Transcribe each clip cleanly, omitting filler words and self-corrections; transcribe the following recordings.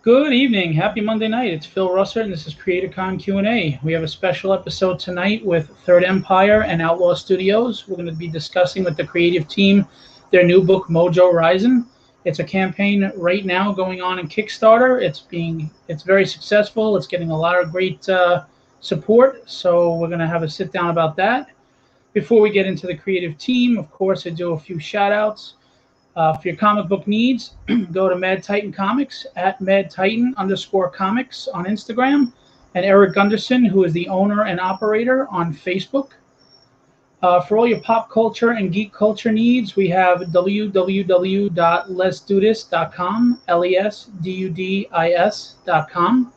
Good evening. Happy Monday night. It's Phil Russert, and this is Creatorcon Q&A. We have a special episode tonight with Third Empire and Outlaw Studios. We're going to be discussing with the creative team their new book, Mojo Risen. It's a campaign right now going on in Kickstarter. It's very successful. It's getting a lot of great support. So we're going to have a sit down about that. Before we get into the creative team, of course, I do a few shout outs. For your comic book needs, go to Mad Titan Comics at @MadTitan_comics on Instagram, and Eric Gunderson, who is the owner and operator, on Facebook. For all your pop culture and geek culture needs, we have www.lesdudis.com, LESDUDIS.com.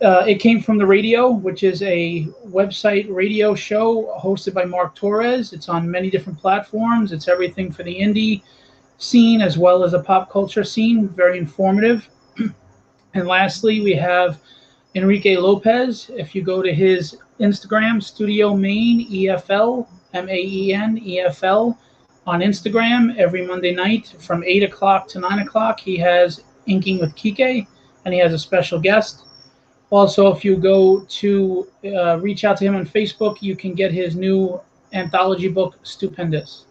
It Came from the Radio, which is a website radio show hosted by Mark Torres. It's on many different platforms. It's everything for the indie scene as well as a pop culture scene. Very informative. And lastly, we have Enrique Lopez. If you go to his Instagram, Studio Maine EFL, MAEN EFL, on Instagram every Monday night from 8 o'clock to 9 o'clock, he has Inking with Kike, and he has a special guest. Also, if you go to reach out to him on Facebook, you can get his new anthology book, Stupendous.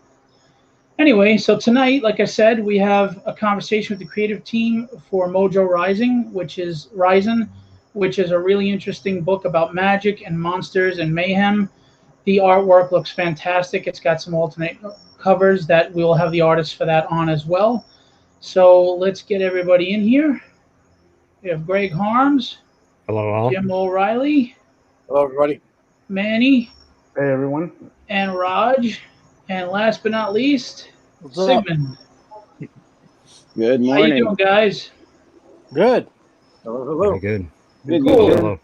Anyway, so tonight, like I said, we have a conversation with the creative team for Mojo Rising, which is a really interesting book about magic and monsters and mayhem. The artwork looks fantastic. It's got some alternate covers that we'll have the artists for that on as well. So let's get everybody in here. We have Greg Harms. Hello, all. Jim O'Reilly. Hello, everybody. Manny. Hey, everyone. And Raj. And last but not least, Sigmund. Good morning. How you doing, guys? Good. Hello. Very good. Cool. Hello.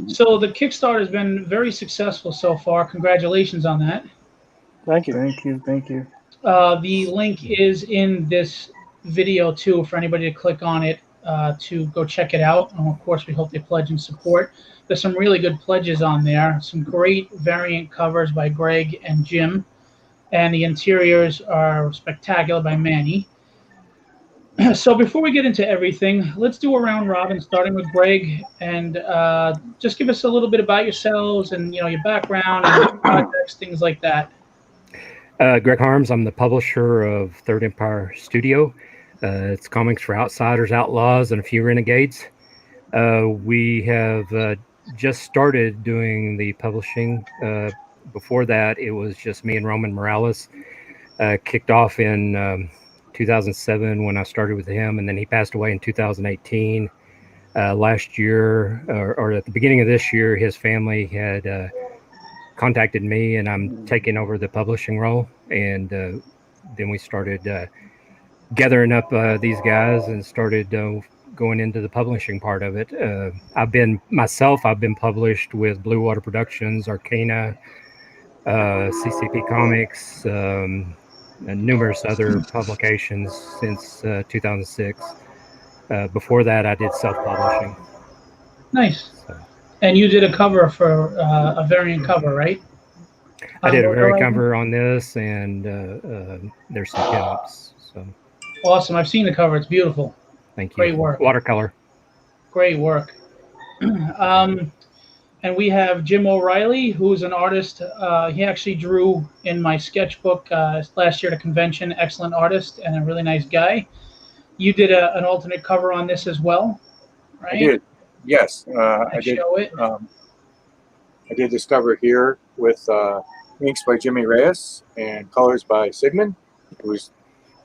So the Kickstarter has been very successful so far. Congratulations on that. Thank you. Thank you. The link is in this video, too, for anybody to click on it to go check it out. And, of course, we hope they pledge and support. There's some really good pledges on there. Some great variant covers by Greg and Jim. And the interiors are spectacular by Manny. So before we get into everything, let's do a round robin, starting with Greg, and just give us a little bit about yourselves and your background and projects, things like that. Greg Harms. I'm the publisher of Third Empire Studio. It's comics for outsiders, outlaws, and a few renegades. We have just started doing the publishing. Before that, it was just me and Roman Morales. Kicked off in 2007 when I started with him, and then he passed away in 2018. Last year, or at the beginning of this year, his family had contacted me, and I'm taking over the publishing role. And then we started gathering up these guys and started going into the publishing part of it. I've been published with Blue Water Productions, Arcana, CCP Comics, and numerous other publications since 2006. Before that, I did self-publishing. Nice. And you did a cover for a variant cover, right? I did a variant cover on this, and there's some pinups. So awesome. I've seen the cover. It's beautiful. Thank you. Great work. Watercolor. Great work. And we have Jim O'Reilly, who's an artist. He actually drew in my sketchbook last year at a convention. Excellent artist and a really nice guy. You did an alternate cover on this as well, right? I did. Yes, I did. Show it. I did this cover here with inks by Jimmy Reyes and colors by Sigmund, who's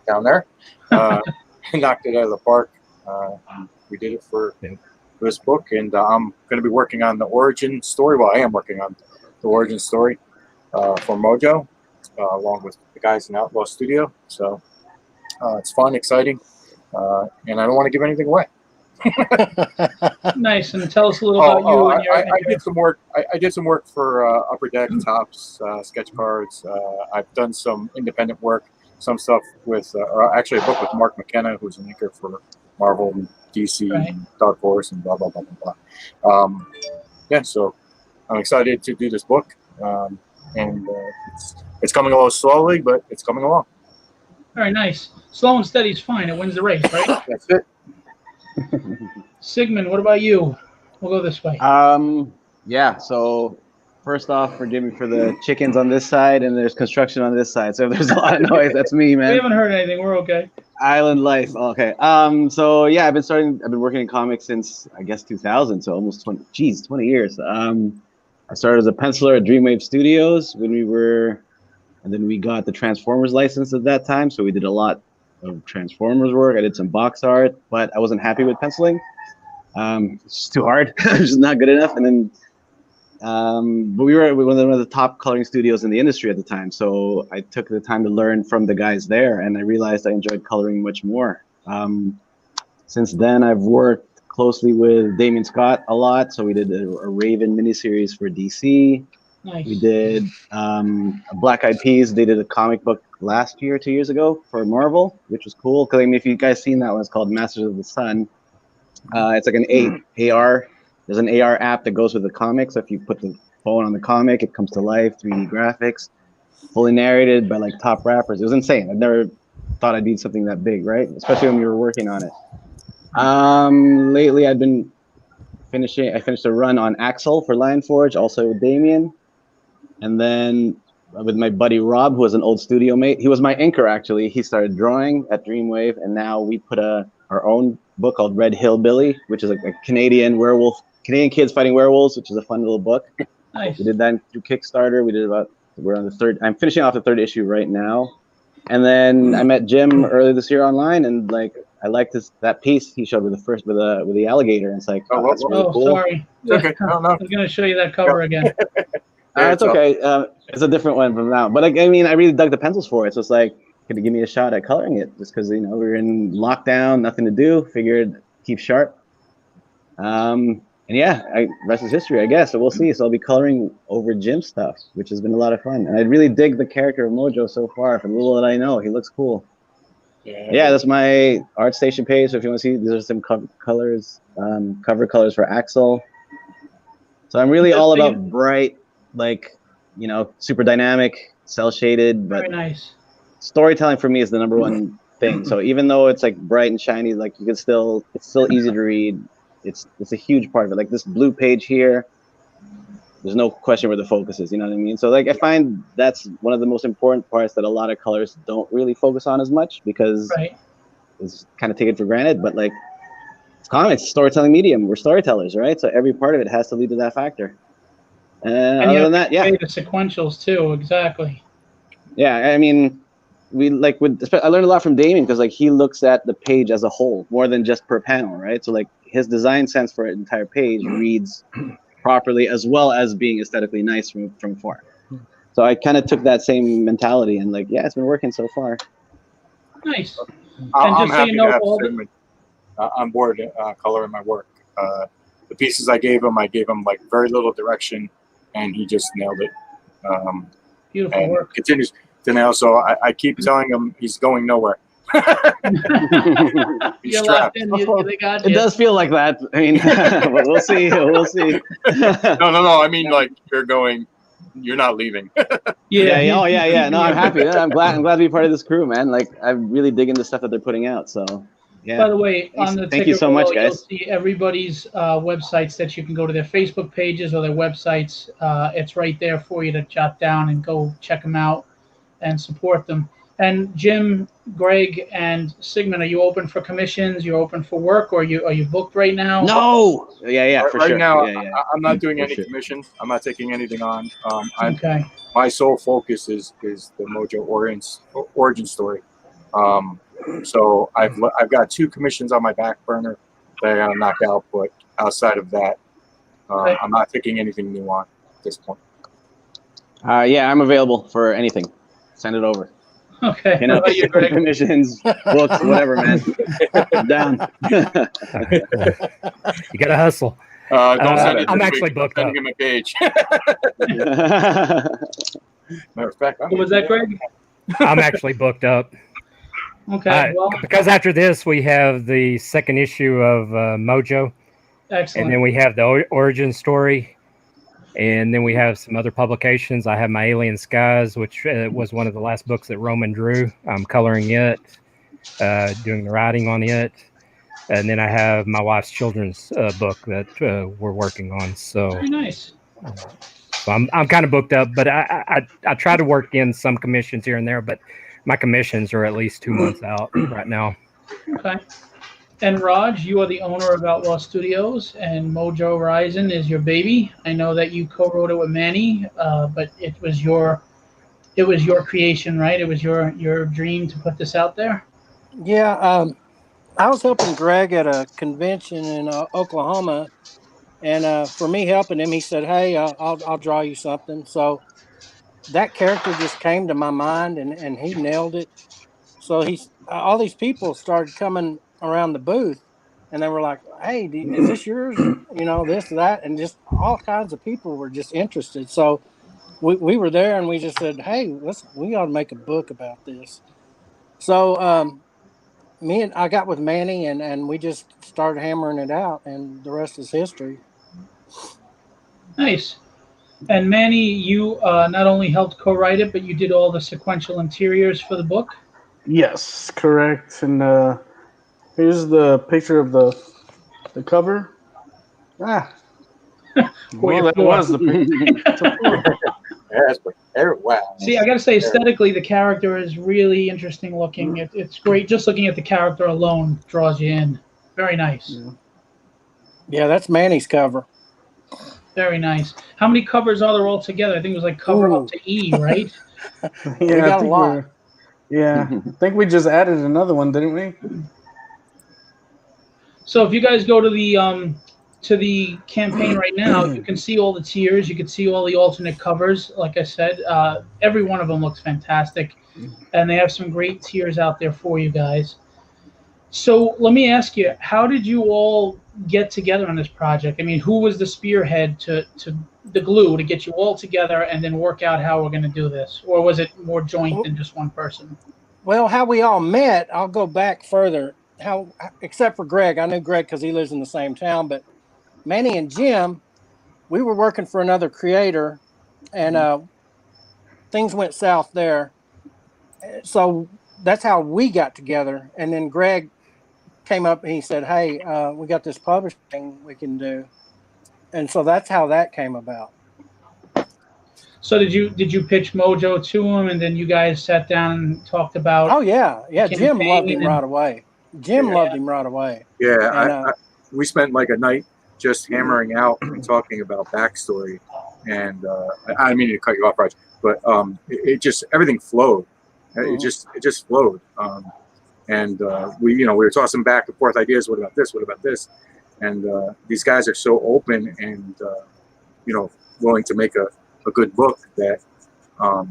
down there. Knocked it out of the park. We did it for this book, and I'm going to be working on the origin story. Well, I am working on the origin story for Mojo, along with the guys in Outlaw Studio. So it's fun, exciting, and I don't want to give anything away. Nice, and tell us a little about you. And I did some work. I did some work for Upper Deck, Tops, sketch cards. I've done some independent work, some stuff with, actually a book with Mark McKenna, who's an inker for Marvel and DC, right, and Dark Horse, and blah blah blah blah blah. Yeah, so I'm excited to do this book, and it's coming along slowly, but it's coming along. Very nice. Slow and steady is fine. It wins the race, right? That's it. Sigmund, what about you? We'll go this way. Yeah. So first off, forgive me for the chickens on this side, and there's construction on this side. So if there's a lot of noise, that's me, We man. haven't heard anything. We're okay. Island life. Okay. So yeah, I've been working in comics since I guess 2000. So almost 20 years. I started as a penciler at Dreamwave Studios and then we got the Transformers license at that time. So we did a lot of Transformers work. I did some box art, but I wasn't happy with penciling. It's just too hard. It's just not good enough. And then, but we were one of the top coloring studios in the industry at the time. So I took the time to learn from the guys there, and I realized I enjoyed coloring much more. Since then, I've worked closely with Damien Scott a lot. So we did a Raven miniseries for DC. Nice. We did Black Eyed Peas. They did a comic book last year, 2 years ago for Marvel, which was cool. Because I mean, if you guys seen that one, it's called Masters of the Sun. It's like an AR. There's an AR app that goes with the comic. So if you put the phone on the comic, it comes to life, 3D graphics, fully narrated by like top rappers. It was insane. I've never thought I'd need something that big, right? Especially when we were working on it. Lately, I've been I finished a run on Axel for Lion Forge, also with Damien. And then with my buddy Rob, who was an old studio mate. He was my inker, actually. He started drawing at Dreamwave, and now we put our own book called Red Hillbilly, which is like a Canadian kids fighting werewolves, which is a fun little book. Nice. We did that through Kickstarter. We're on the third. I'm finishing off the third issue right now. And then I met Jim earlier this year online, and like I liked that piece he showed with the alligator. And it's like, that's really cool. Sorry. Okay. No. I was going to show you that cover again. It's okay. It's a different one from now. But like, I mean, I really dug the pencils for it. So it's like, could you give me a shot at coloring it? Just because, we were in lockdown, nothing to do. Figured keep sharp. And yeah, rest is history, I guess. So we'll see. So I'll be coloring over Jim stuff, which has been a lot of fun. And I really dig the character of Mojo so far. From the little that I know, he looks cool. Yeah, that's my ArtStation page. So if you want to see, these are some cover colors for Axel. So I'm really all about bright, like, super dynamic, cell shaded. But Very nice. Storytelling for me is the number one thing. So even though it's like bright and shiny, like it's still easy to read. It's a huge part of it. Like this blue page here, there's no question where the focus is. You know what I mean? So like I find that's one of the most important parts that a lot of colors don't really focus on as much because it's kind of taken for granted. But like it's comics, storytelling medium. We're storytellers, right? So every part of it has to lead to that factor. And other than that, yeah, the sequentials too. Exactly. Yeah, I mean, I learned a lot from Damien because like he looks at the page as a whole more than just per panel, right? So like his design sense for an entire page reads properly as well as being aesthetically nice from afar. So I kind of took that same mentality and like, yeah, it's been working so far. Nice. I'm happy to have Sigmund on board coloring my work. The pieces I gave him like very little direction, and he just nailed it. Beautiful work. Continues to nail. So I keep telling him he's going nowhere. He's trapped. It does feel like that. I mean, but we'll see. We'll see. No. I mean, like you're not leaving. Yeah. Oh, yeah. No, I'm happy. I'm glad to be part of this crew, man. Like, I'm really digging the stuff that they're putting out. So, yeah. By the way, on the thank you so much, guys. You'll see everybody's websites that you can go to their Facebook pages or their websites. It's right there for you to jot down and go check them out and support them. And Jim, Greg, and Sigmund, are you open for commissions? You're open for work, or are you booked right now? No. Yeah, for sure. Right now, I'm not doing any commissions. I'm not taking anything on. Okay. My sole focus is the Mojo origin story. So I've got 2 commissions on my back burner that I gotta knock out, but outside of that, I'm not taking anything new on at this point. Yeah, I'm available for anything. Send it over. Okay. Commissions, books, whatever, man. I'm down. You gotta hustle. I'm actually booked up. Sending him a page. Matter of fact, What was that, Greg? I'm actually booked up. Okay. Because after this, we have the second issue of Mojo. Excellent. And then we have the origin story. And then we have some other publications. I have my Alien Skies, which was one of the last books that Roman drew. I'm coloring it, doing the writing on it. And then I have my wife's children's book that we're working on. So, Very nice. So I'm kind of booked up, but I try to work in some commissions here and there, but my commissions are at least 2 months out right now. Okay. And Raj, you are the owner of Outlaw Studios, and Mojo Risen is your baby. I know that you co-wrote it with Manny, but it was your creation, right? It was your dream to put this out there. Yeah, I was helping Greg at a convention in Oklahoma, and for me helping him, he said, "Hey, I'll draw you something." So that character just came to my mind, and he nailed it. So he's all these people started coming around the booth, and they were like, "Hey, is this yours?" You know, this, that, and just all kinds of people were just interested. So we were there, and we just said, "Hey, we ought to make a book about this." So I got with Manny, and we just started hammering it out, and the rest is history. Nice. And Manny, you not only helped co-write it, but you did all the sequential interiors for the book. Yes, correct. And here's the picture of the cover. Ah, well, that was the picture. Yes, but wow. See, I got to say, aesthetically, the character is really interesting looking. It's great. Just looking at the character alone draws you in. Very nice. Yeah, that's Manny's cover. Very nice. How many covers are there all together? I think it was like cover up to E, right? We got a lot. I think we just added another one, didn't we? So if you guys go to the campaign right now, you can see all the tiers. You can see all the alternate covers. Like I said, every one of them looks fantastic, and they have some great tiers out there for you guys. So let me ask you, how did you all get together on this project? I mean, who was the spearhead to the glue to get you all together and then work out how we're going to do this? Or was it more joint than just one person? Well, how we all met, I'll go back further. Except for Greg, I knew Greg because he lives in the same town, but Manny and Jim, we were working for another creator, and things went south there. So that's how we got together. And then Greg came up and he said, "Hey, we got this publishing we can do," and so that's how that came about. So did you pitch Mojo to him, and then you guys sat down and talked about? Oh yeah. Jim loved him right away. Loved him right away. Yeah, and, we spent like a night just hammering out and talking about backstory, and I didn't mean to cut you off, Raj, but it just everything flowed. It just flowed. And we were tossing back and forth ideas. What about this? What about this? And these guys are so open and willing to make a good book that the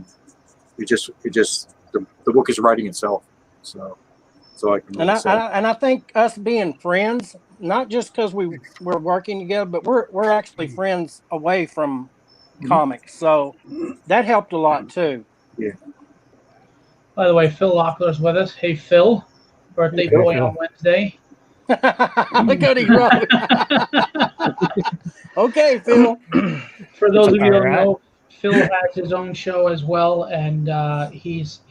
book is writing itself. So I can really say. And I think us being friends, not just because we're working together, but we're actually friends away from comics. So that helped a lot too. Yeah. By the way, Phil Lockler's with us. Hey, Phil. Birthday boy on Wednesday. Look what he wrote. Okay, Phil. For those of you who don't know, Phil has his own show as well, and he's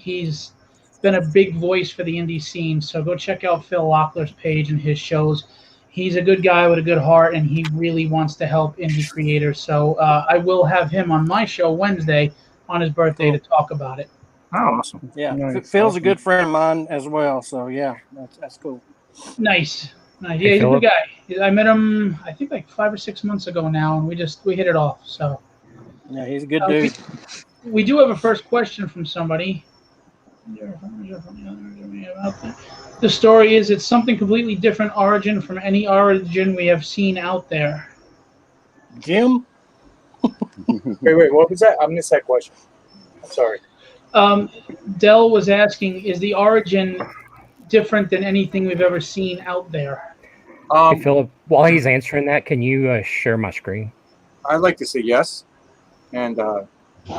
been a big voice for the indie scene. So go check out Phil Lockler's page and his shows. He's a good guy with a good heart, and he really wants to help indie creators. So I will have him on my show Wednesday on his birthday to talk about it. Oh, awesome. Yeah, Nice. Phil's a good friend of mine as well. So yeah, that's cool. Nice. Yeah, he's a good guy. I met him, I think, like 5 or 6 months ago now, and we hit it off. So yeah, he's a good dude. We do have a first question from somebody. The story is, it's something completely different origin from any origin we have seen out there. Jim? Wait, what was that? I missed that question. I'm sorry. Dell was asking, is the origin different than anything we've ever seen out there? Hey, Philip, while he's answering that, can you share my screen? I'd like to say yes, and I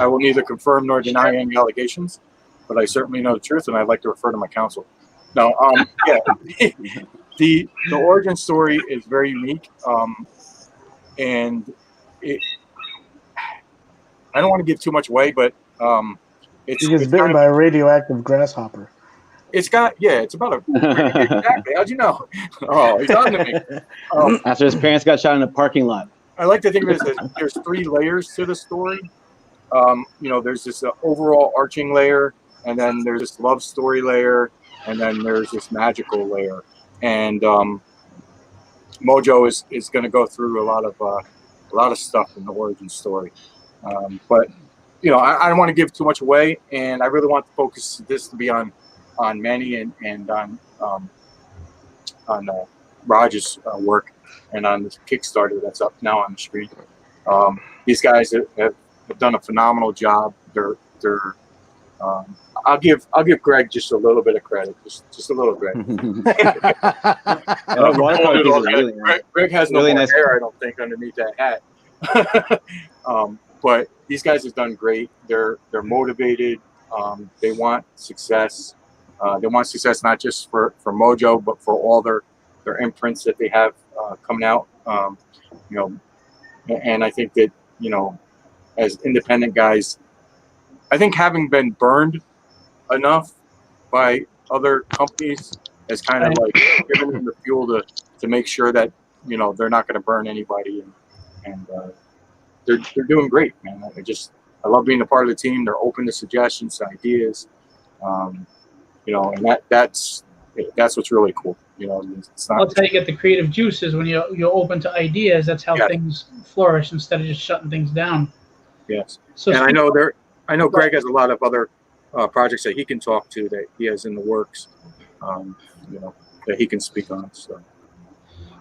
will neither confirm nor deny any allegations, but I certainly know the truth, and I'd like to refer to my counsel. No, yeah, the origin story is very unique, and I don't want to give too much away, but He gets bitten by a radioactive grasshopper. It's about a exactly. How'd you know? Oh, he's on to me. After his parents got shot in a parking lot. I like to think there's 3 layers to the story. There's this overall arching layer, and then there's this love story layer, and then there's this magical layer. And Mojo is going to go through a lot of stuff in the origin story. But I don't want to give too much away, and I really want the focus this to be on Manny and on Raj's work, and on this Kickstarter that's up now on the screen. These guys have done a phenomenal job. I'll give Greg just a little bit of credit, just a little bit. Greg has no more hair, I don't think, underneath that hat. But these guys have done great. They're motivated. They want success. They want success not just for Mojo, but for all their imprints that they have coming out. And I think that as independent guys, I think having been burned enough by other companies has kind of like given them the fuel to make sure that they're not going to burn anybody, and they're doing great, man. I love being a part of the team. They're open to suggestions, to ideas, and that's what's really cool. It's not. That's how you get the creative juices when you're open to ideas. That's how things flourish instead of just shutting things down. Yes. So, and I know Greg has a lot of other projects that he can talk to, that he has in the works, that he can speak on. So,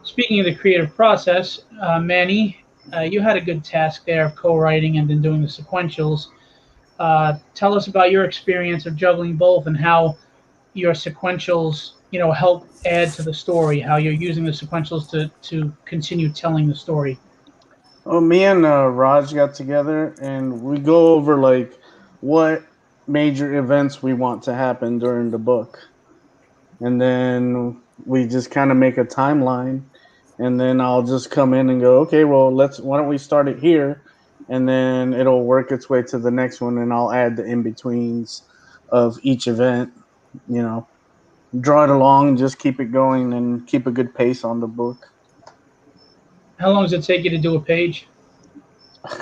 speaking of the creative process, Manny, you had a good task there of co-writing and then doing the sequentials. Tell us about your experience of juggling both and how your sequentials, help add to the story, how you're using the sequentials to continue telling the story. Well, me and Raj got together and we go over like what major events we want to happen during the book. And then we just kind of make a timeline, and then I'll just come in and go, okay, well, why don't we start it here? And then it'll work its way to the next one, and I'll add the in-betweens of each event, draw it along, just keep it going and keep a good pace on the book. How long does it take you to do a page?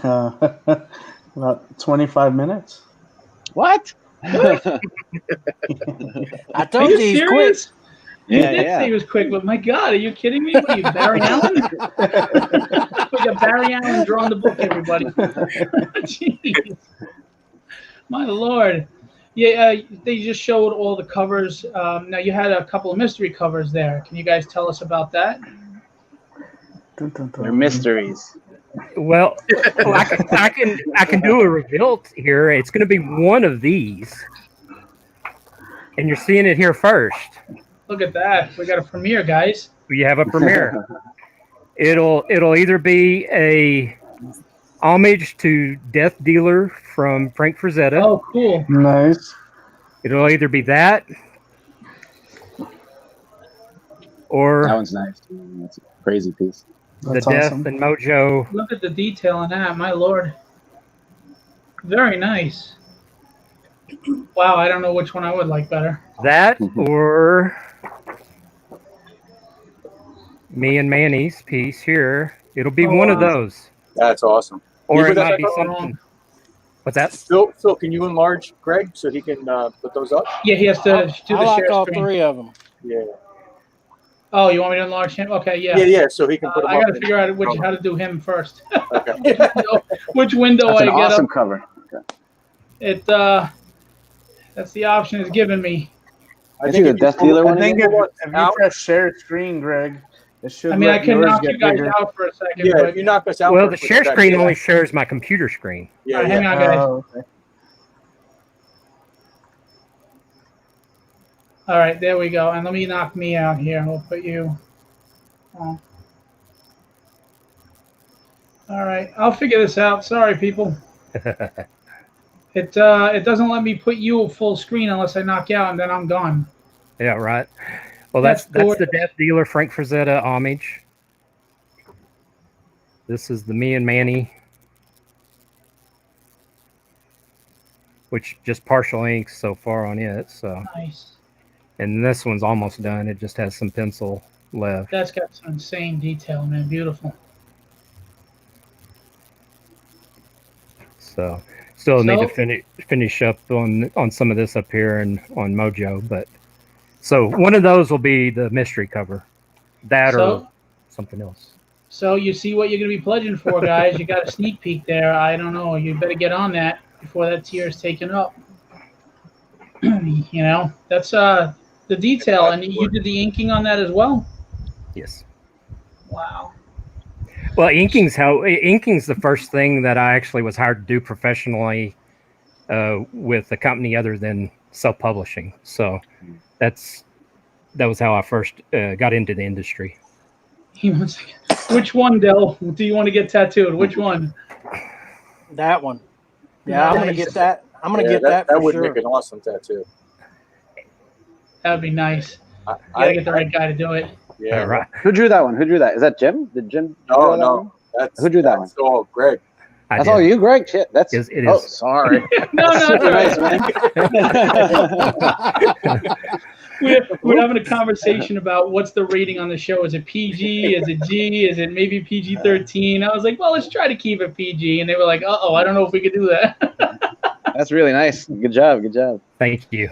About 25 minutes. What? I told you he's quick. He did say he was quick, but my God, are you kidding me? What are you, Barry Allen? We got Barry Allen drawing the book, everybody. Jeez. My Lord. Yeah, they just showed all the covers. Now, you had a couple of mystery covers there. Can you guys tell us about that? They're mysteries. Well, I can do a reveal here. It's going to be one of these, and you're seeing it here first. Look at that. We got a premiere, guys. We have a premiere. It'll either be a homage to Death Dealer from Frank Frazetta. Oh, cool. Nice. It'll either be that, or that one's nice. That's a crazy piece. That's the Death awesome. and Mojo. Look at the detail on that, my Lord. Very nice. Wow, I don't know which one I would like better. That or me and Manny's piece here. It'll be one of those. That's awesome. Or it might be something. What's that? Phil, can you enlarge Greg so he can put those up? Yeah, he has to do the I like share all screen. 3 of them. Yeah. Oh, you want me to enlarge him? Okay, yeah. Yeah, so he can put them I up. got to figure out how to do him first. Okay. Which window That's I an get awesome up. cover. It that's the option it's given me. I think the Death Dealer one. I think again? if you press share screen, Greg, it should. I mean, I can yours knock get you guys bigger. out for a second. Yeah, but, you knock us out. Well, the share screen yeah. only shares my computer screen. Yeah, all right, hang on, guys. Oh, okay. All right, there we go. And let me knock me out here. We'll put you on. All right, I'll figure this out. Sorry, people. It doesn't let me put you full screen unless I knock you out, and then I'm gone. Yeah, right. Well, that's the gorgeous. Death Dealer Frank Frazetta homage. This is the Me and Manny, which just partial ink so far on it. So Nice. And this one's almost done. It just has some pencil left. That's got some insane detail, man. Beautiful. So still need to finish up on some of this up here and on Mojo. But so one of those will be the mystery cover, or something else. So you see what you're going to be pledging for, guys. You got a sneak peek there. I don't know. You better get on that before that tier is taken up. You know, that's the detail. And you did the inking on that as well? Yes. Wow. Well, inking's the first thing that I actually was hired to do professionally with a company other than self-publishing. So that was how I first got into the industry. Which one, Del? Do you want to get tattooed? Which one? That one. Yeah, I'm gonna get that. I'm gonna get that. That for would sure. make an awesome tattoo. That'd be nice. You gotta get the right guy to do it. Yeah, All right. Who drew that one? Who drew that? Is that Jim? Did Jim? draw that one? Who drew that one? That's all Greg. That's all you, Greg? Shit, that's it is. Oh, sorry. No, Super it's nice, man. We're having a conversation about what's the rating on the show. Is it PG? Is it G? Is it maybe PG-13? I was like, well, let's try to keep it PG. And they were like, uh-oh, I don't know if we could do that. That's really nice. Good job. Good job. Thank you.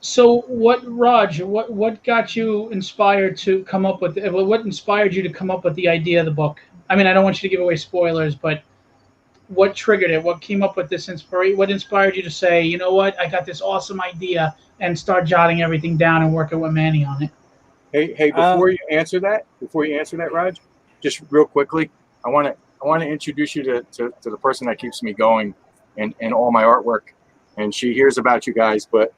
So Raj, what got you inspired to come up with, what inspired you to come up with the idea of the book? I mean, I don't want you to give away spoilers, but what triggered it? What came up with this inspiration? What inspired you to say, you know what, I got this awesome idea, and start jotting everything down and working with Manny on it? Hey, before you answer that, Raj, just real quickly, I want to introduce you to the person that keeps me going and all my artwork. And she hears about you guys, but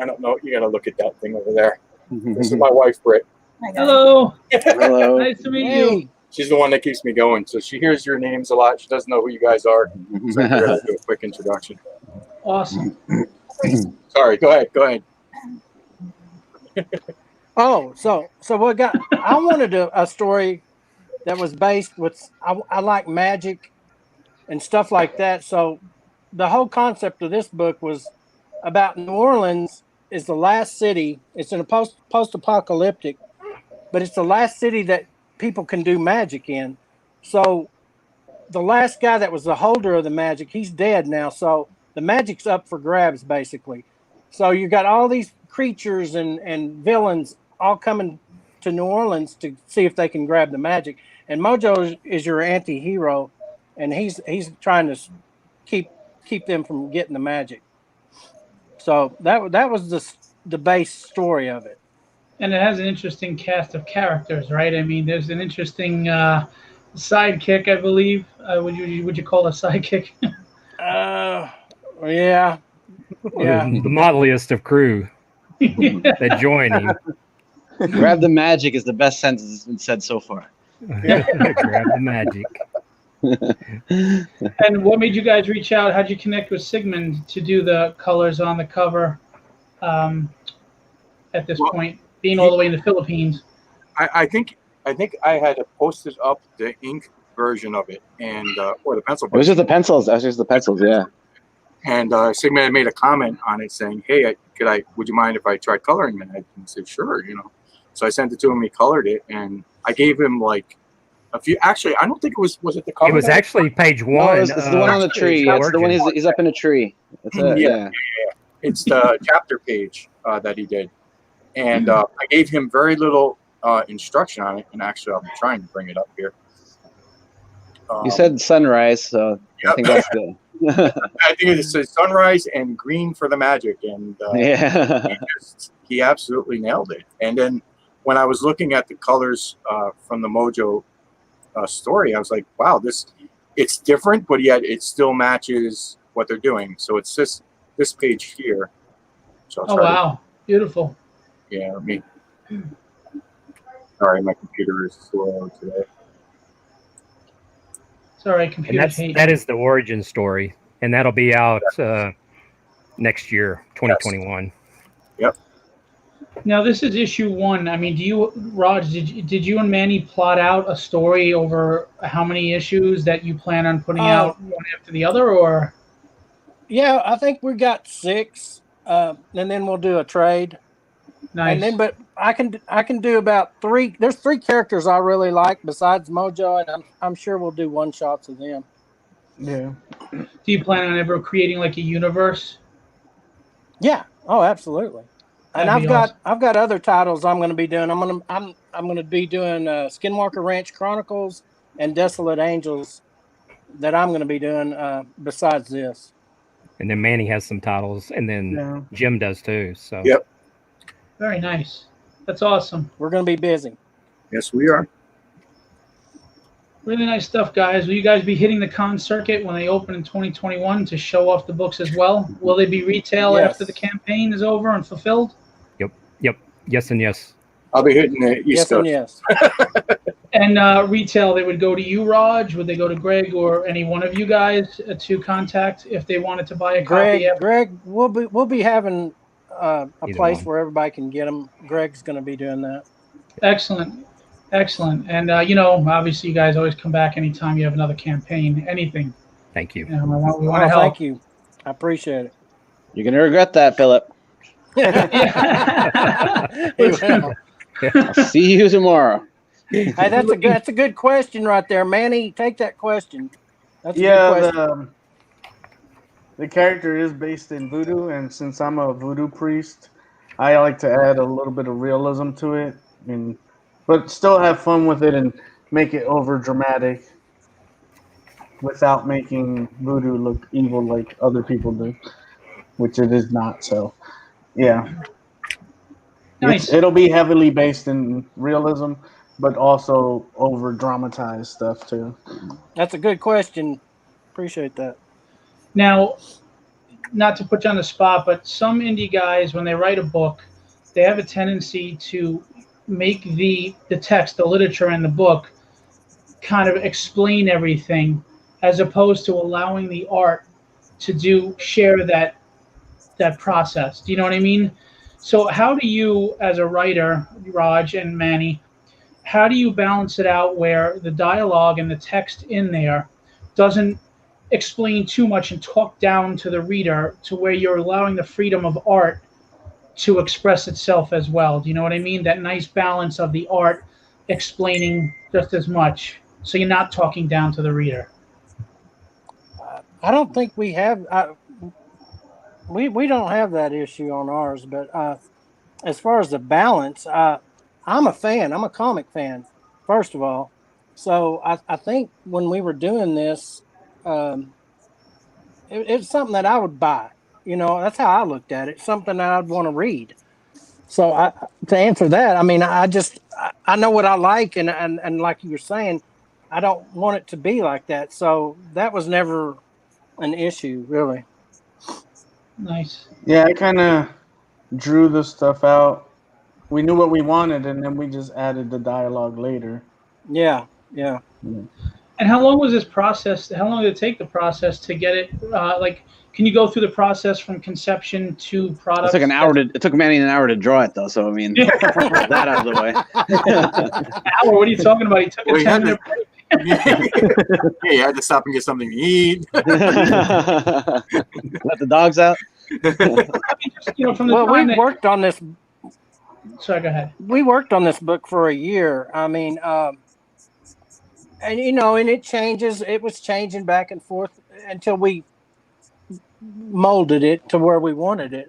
I don't know. You got to look at that thing over there. This is my wife, Britt. Hello. Hello. Nice to meet you. She's the one that keeps me going. So she hears your names a lot. She doesn't know who you guys are. So I figured I'd do a quick introduction. Awesome. Sorry. Go ahead. Oh, so what got? I wanted a story that was based with. I like magic and stuff like that. So the whole concept of this book was about New Orleans is the last city. It's in a post-apocalyptic, but it's the last city that people can do magic in. So the last guy that was the holder of the magic, he's dead now. So the magic's up for grabs, basically. So you got all these creatures and villains all coming to New Orleans to see if they can grab the magic. And Mojo is your anti-hero, and he's trying to keep them from getting the magic. So that was the base story of it. And it has an interesting cast of characters, right? I mean, there's an interesting sidekick, I believe. Would you call a sidekick? Yeah. The motleyest of crew that join him. Grab the magic is the best sentence that's been said so far. Grab the magic. And what made you guys reach out? How'd you connect with Sigmund to do the colors on the cover at this point, being all the way in the Philippines? I think I had posted up the ink version of it and or the pencil version. It was just the pencils. That was just the pencils, yeah. And Sigmund had made a comment on it saying, "Hey, would you mind if I tried coloring that?" I said, "Sure," So I sent it to him. He colored it, and I gave him like a few. Actually, I don't think it was it the cover. It was actually page one. It's the one on the tree. It's the one he's up in a tree. That's it. Yeah. It's the chapter page that he did, and I gave him very little instruction on it. And actually, I'll be trying to bring it up here. You said sunrise, so yep. I think that's good. I think it says sunrise and green for the magic, and he absolutely nailed it. And then when I was looking at the colors from the Mojo story, I was like, wow, it's different, but yet it still matches what they're doing. So it's this page here. So wow, beautiful. Yeah, sorry, my computer is slow today. Sorry, computer. That is the origin story, and that'll be out next year, 2021. Yep. Now this is issue 1. I mean, Raj, did you and Manny plot out a story over how many issues that you plan on putting out one after the other, or? Yeah, I think we got 6, and then we'll do a trade. Nice. And then, but I can do about 3. There's 3 characters I really like besides Mojo, and I'm sure we'll do one shots of them. Yeah. Do you plan on ever creating like a universe? Yeah. Oh, absolutely. And That'd be awesome. I've got other titles I'm going to be doing. I'm going to be doing Skinwalker Ranch Chronicles and Desolate Angels that I'm going to be doing besides this. And then Manny has some titles, and then Jim does too. So Yep. Very nice. That's awesome. We're going to be busy. Yes, we are. Really nice stuff, guys. Will you guys be hitting the con circuit when they open in 2021 to show off the books as well? Will they be retail after the campaign is over and fulfilled? Yep. Yes and yes. I'll be hitting the East Coast. And yes. And retail, they would go to you, Raj? Would they go to Greg or any one of you guys to contact if they wanted to buy a copy? Greg, we'll be having a Either place one. where everybody can get them. Greg's going to be doing that. Excellent. And, obviously you guys always come back anytime you have another campaign, anything. Thank you. We want to help. Thank you. I appreciate it. You're gonna regret that, Philip. I'll see you tomorrow. Hey, that's a good question right there, Manny. Take that question. That's a good question. The character is based in voodoo, and since I'm a voodoo priest, I like to add a little bit of realism to it, but still have fun with it and make it over dramatic without making voodoo look evil like other people do, which it is not. So, yeah. Nice. It'll be heavily based in realism, but also over dramatized stuff too. That's a good question. Appreciate that. Now, not to put you on the spot, but some indie guys, when they write a book, they have a tendency to make the text, the literature in the book, kind of explain everything, as opposed to allowing the art to share that process. Do you know what I mean? So how do you, as a writer, Raj and Manny, how do you balance it out where the dialogue and the text in there doesn't explain too much and talk down to the reader, to where you're allowing the freedom of art to express itself as well? Do you know what I mean? That nice balance of the art explaining just as much, so you're not talking down to the reader. I don't think we have. We don't have that issue on ours, but as far as the balance, I'm a fan. I'm a comic fan, first of all. So I think when we were doing this, it's something that I would buy. That's how I looked at it. Something that I'd want to read. So to answer that, I mean, I know what I like, and like you were saying, I don't want it to be like that. So that was never an issue, really. Nice. Yeah, I kind of drew the stuff out. We knew what we wanted, and then we just added the dialogue later. Yeah. And how long was this process? How long did it take the process to get it? Can you go through the process from conception to product? It took Manny an hour to draw it, though. So I mean, that out of the way. Hour? What are you talking about? He took a 10-minute break. Hey, I had to stop and get something to eat. Let the dogs out. From the time we worked on this. Sorry, go ahead. We worked on this book for a year. I mean, and it changes. It was changing back and forth until we molded it to where we wanted it.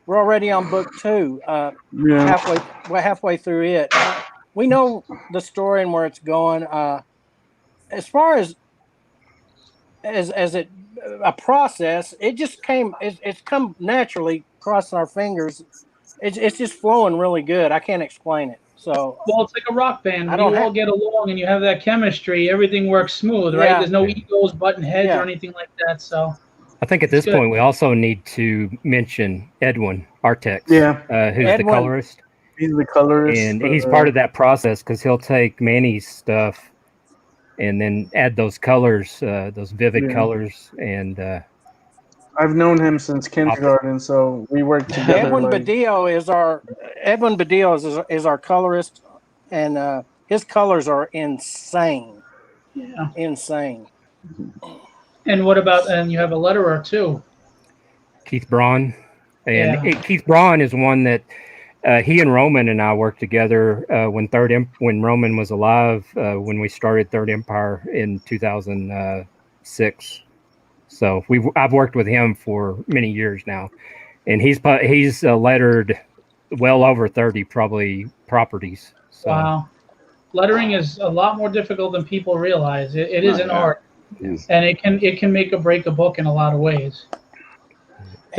We're already on book 2. Halfway through it. We know the story and where it's going. As far as it a process, it just came. It's come naturally, crossing our fingers. It's just flowing really good. I can't explain it. So it's like a rock band. When you all get along and you have that chemistry, everything works smooth, right? Yeah. There's no egos, butting heads, or anything like that. So I think at this point we also need to mention Edwin Artex, who's the colorist. He's the colorist, and he's part of that process because he'll take Manny's stuff and then add those colors, those vivid colors. And I've known him since kindergarten, so we work together. Edwin Badillo is our colorist, and his colors are insane. Yeah, insane. And what about? And you have a letterer too, Keith Braun, and Keith Braun is one that He and Roman and I worked together when Roman was alive, when we started Third Empire in 2006. So I've worked with him for many years now, and he's lettered well over 30 probably properties. So. Wow. Lettering is a lot more difficult than people realize. It is an art, Yes. and it can make or break a book in a lot of ways.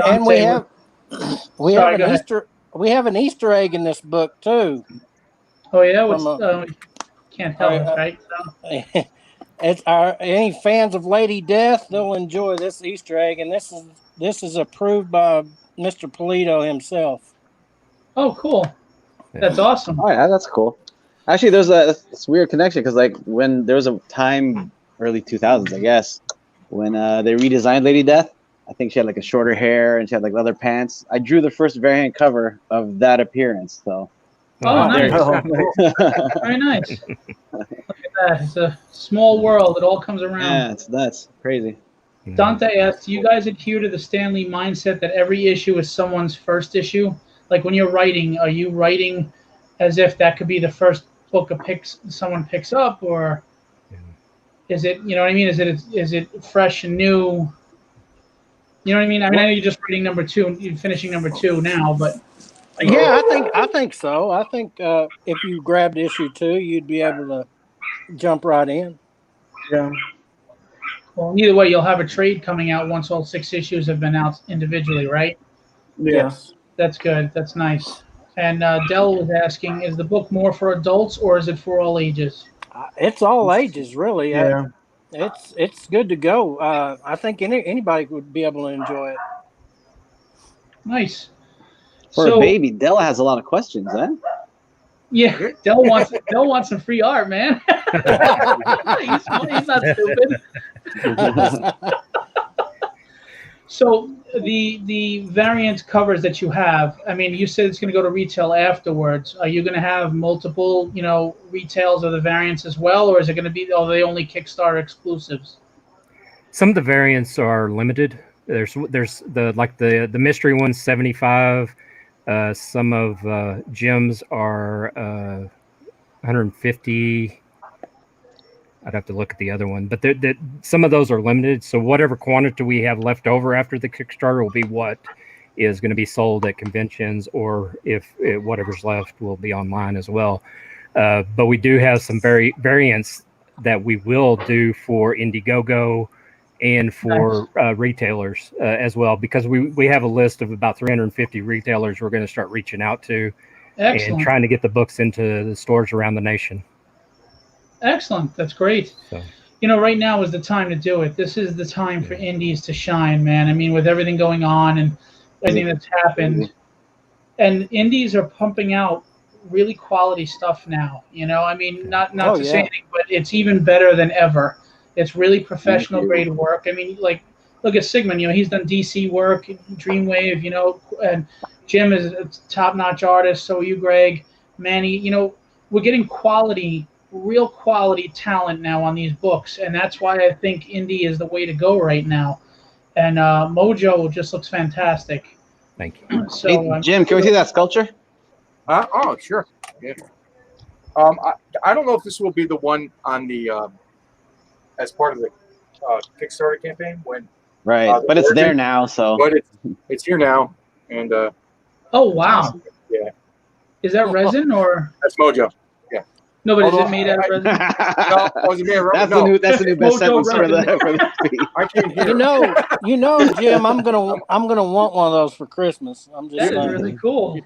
And we have Sorry, we have an Easter egg in this book too. Oh yeah, can't tell us, right? So. It's any fans of Lady Death, they'll enjoy this Easter egg, and this is approved by Mr. Polito himself. Oh, cool! That's awesome. Oh yeah, that's cool. Actually, there's this weird connection because like when there was a time early 2000s, I guess, when they redesigned Lady Death. I think she had like a shorter hair and she had like leather pants. I drew the first variant cover of that appearance. So. Oh, nice. Oh, Very nice. Look at that. It's a small world. It all comes around. Yeah, it's nuts. Crazy. Dante asks, do you guys adhere to the Stan Lee mindset that every issue is someone's first issue? Like when you're writing, are you writing as if that could be the first book someone picks up, or is it, you know what I mean? Is it fresh and new? You know what I mean? I know you're just reading number 2, you're finishing number 2 now, but Yeah, I think so. I think if you grabbed issue 2, you'd be able to jump right in. yeah. well, either way, you'll have a trade coming out once all 6 issues have been out individually, right? Yes. That's good. That's nice. And Dell was asking, is the book more for adults or is it for all ages? It's all ages, really. Yeah. It's good to go. I think anybody would be able to enjoy it. Nice. For a baby, Della has a lot of questions, eh? Yeah, Dell wants some free art, man. he's not stupid. So the variant covers that you have, I mean, you said it's going to go to retail afterwards. Are you going to have multiple, retails of the variants as well, or is it going to be they only Kickstarter exclusives? Some of the variants are limited. There's the mystery one's 75. Some of Jim's are 150. I'd have to look at the other one, but some of those are limited. So whatever quantity we have left over after the Kickstarter will be what is going to be sold at conventions, or if whatever's left will be online as well. But we do have some variants that we will do for Indiegogo and for retailers as well, because we have a list of about 350 retailers we're going to start reaching out to. Excellent. And trying to get the books into the stores around the nation. Excellent. That's great. So. Right now is the time to do it. This is the time for indies to shine, man. I mean, with everything going on and everything that's happened. And indies are pumping out really quality stuff now. I mean, not to say anything, but it's even better than ever. It's really professional grade work. I mean, like, look at Sigmund. He's done DC work, Dreamwave, and Jim is a top-notch artist. So are you, Greg, Manny. We're getting real quality talent now on these books, and that's why I think indie is the way to go right now. And Mojo just looks fantastic. Thank you. So, hey, Jim, can we see that sculpture? Oh, sure. Yeah. I don't know if this will be the one on the as part of the Kickstarter campaign right, but it's there now, so. But it's here now, and oh wow. Awesome. Yeah. Is that resin or? That's Mojo. No, but is it made out of resin? No, was it made out of That's the new best sentence for the feed. I can't hear. Jim, I'm gonna want one of those for Christmas. I'm just saying. That is really cool.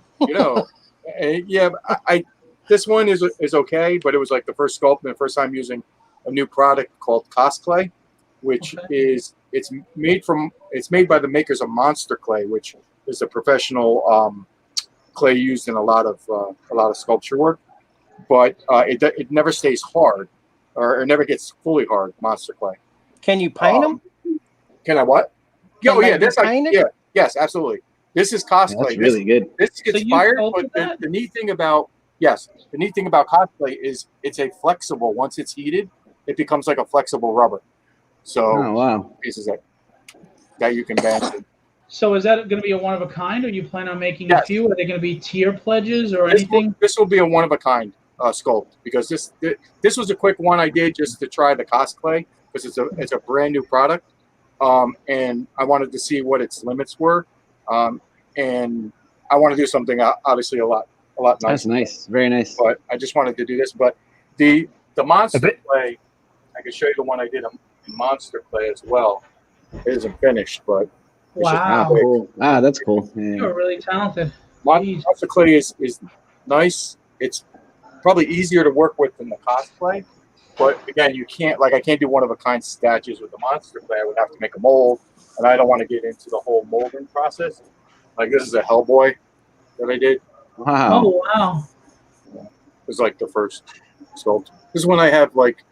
This one is okay, but it was like the first sculpt and the first time using a new product called Cosclay, which is it's made by the makers of Monster Clay, which is a professional clay used in a lot of sculpture work. But it never stays hard, or it never gets fully hard. Monster Clay. Can you paint them? Can I what? Yes, absolutely. This is Cosplay. That's really good. This gets fired, but the neat thing about Cosplay is it's a flexible. Once it's heated, it becomes like a flexible rubber. So wow, pieces that you can bend. So is that going to be a one of a kind, or you plan on making a Yes. few? Are they going to be tier pledges or This anything? this will be a one of a kind sculpt, because this was a quick one I did just to try the cosplay, because it's a brand new product, and I wanted to see what its limits were, and I want to do something obviously a lot nicer. That's nice, very nice. But I just wanted to do this. But the monster play, I can show you the one I did in monster play as well. It isn't finished, but Wow, cool. That's cool. Yeah. you're really talented. monster clay is nice. It's probably easier to work with than the cosplay. But again, I can't do one of a kind statues with the monster clay. I would have to make a mold, and I don't want to get into the whole molding process. Like, this is a Hellboy that I did. Wow. Oh wow. It was like the first sculpt. This is when I have like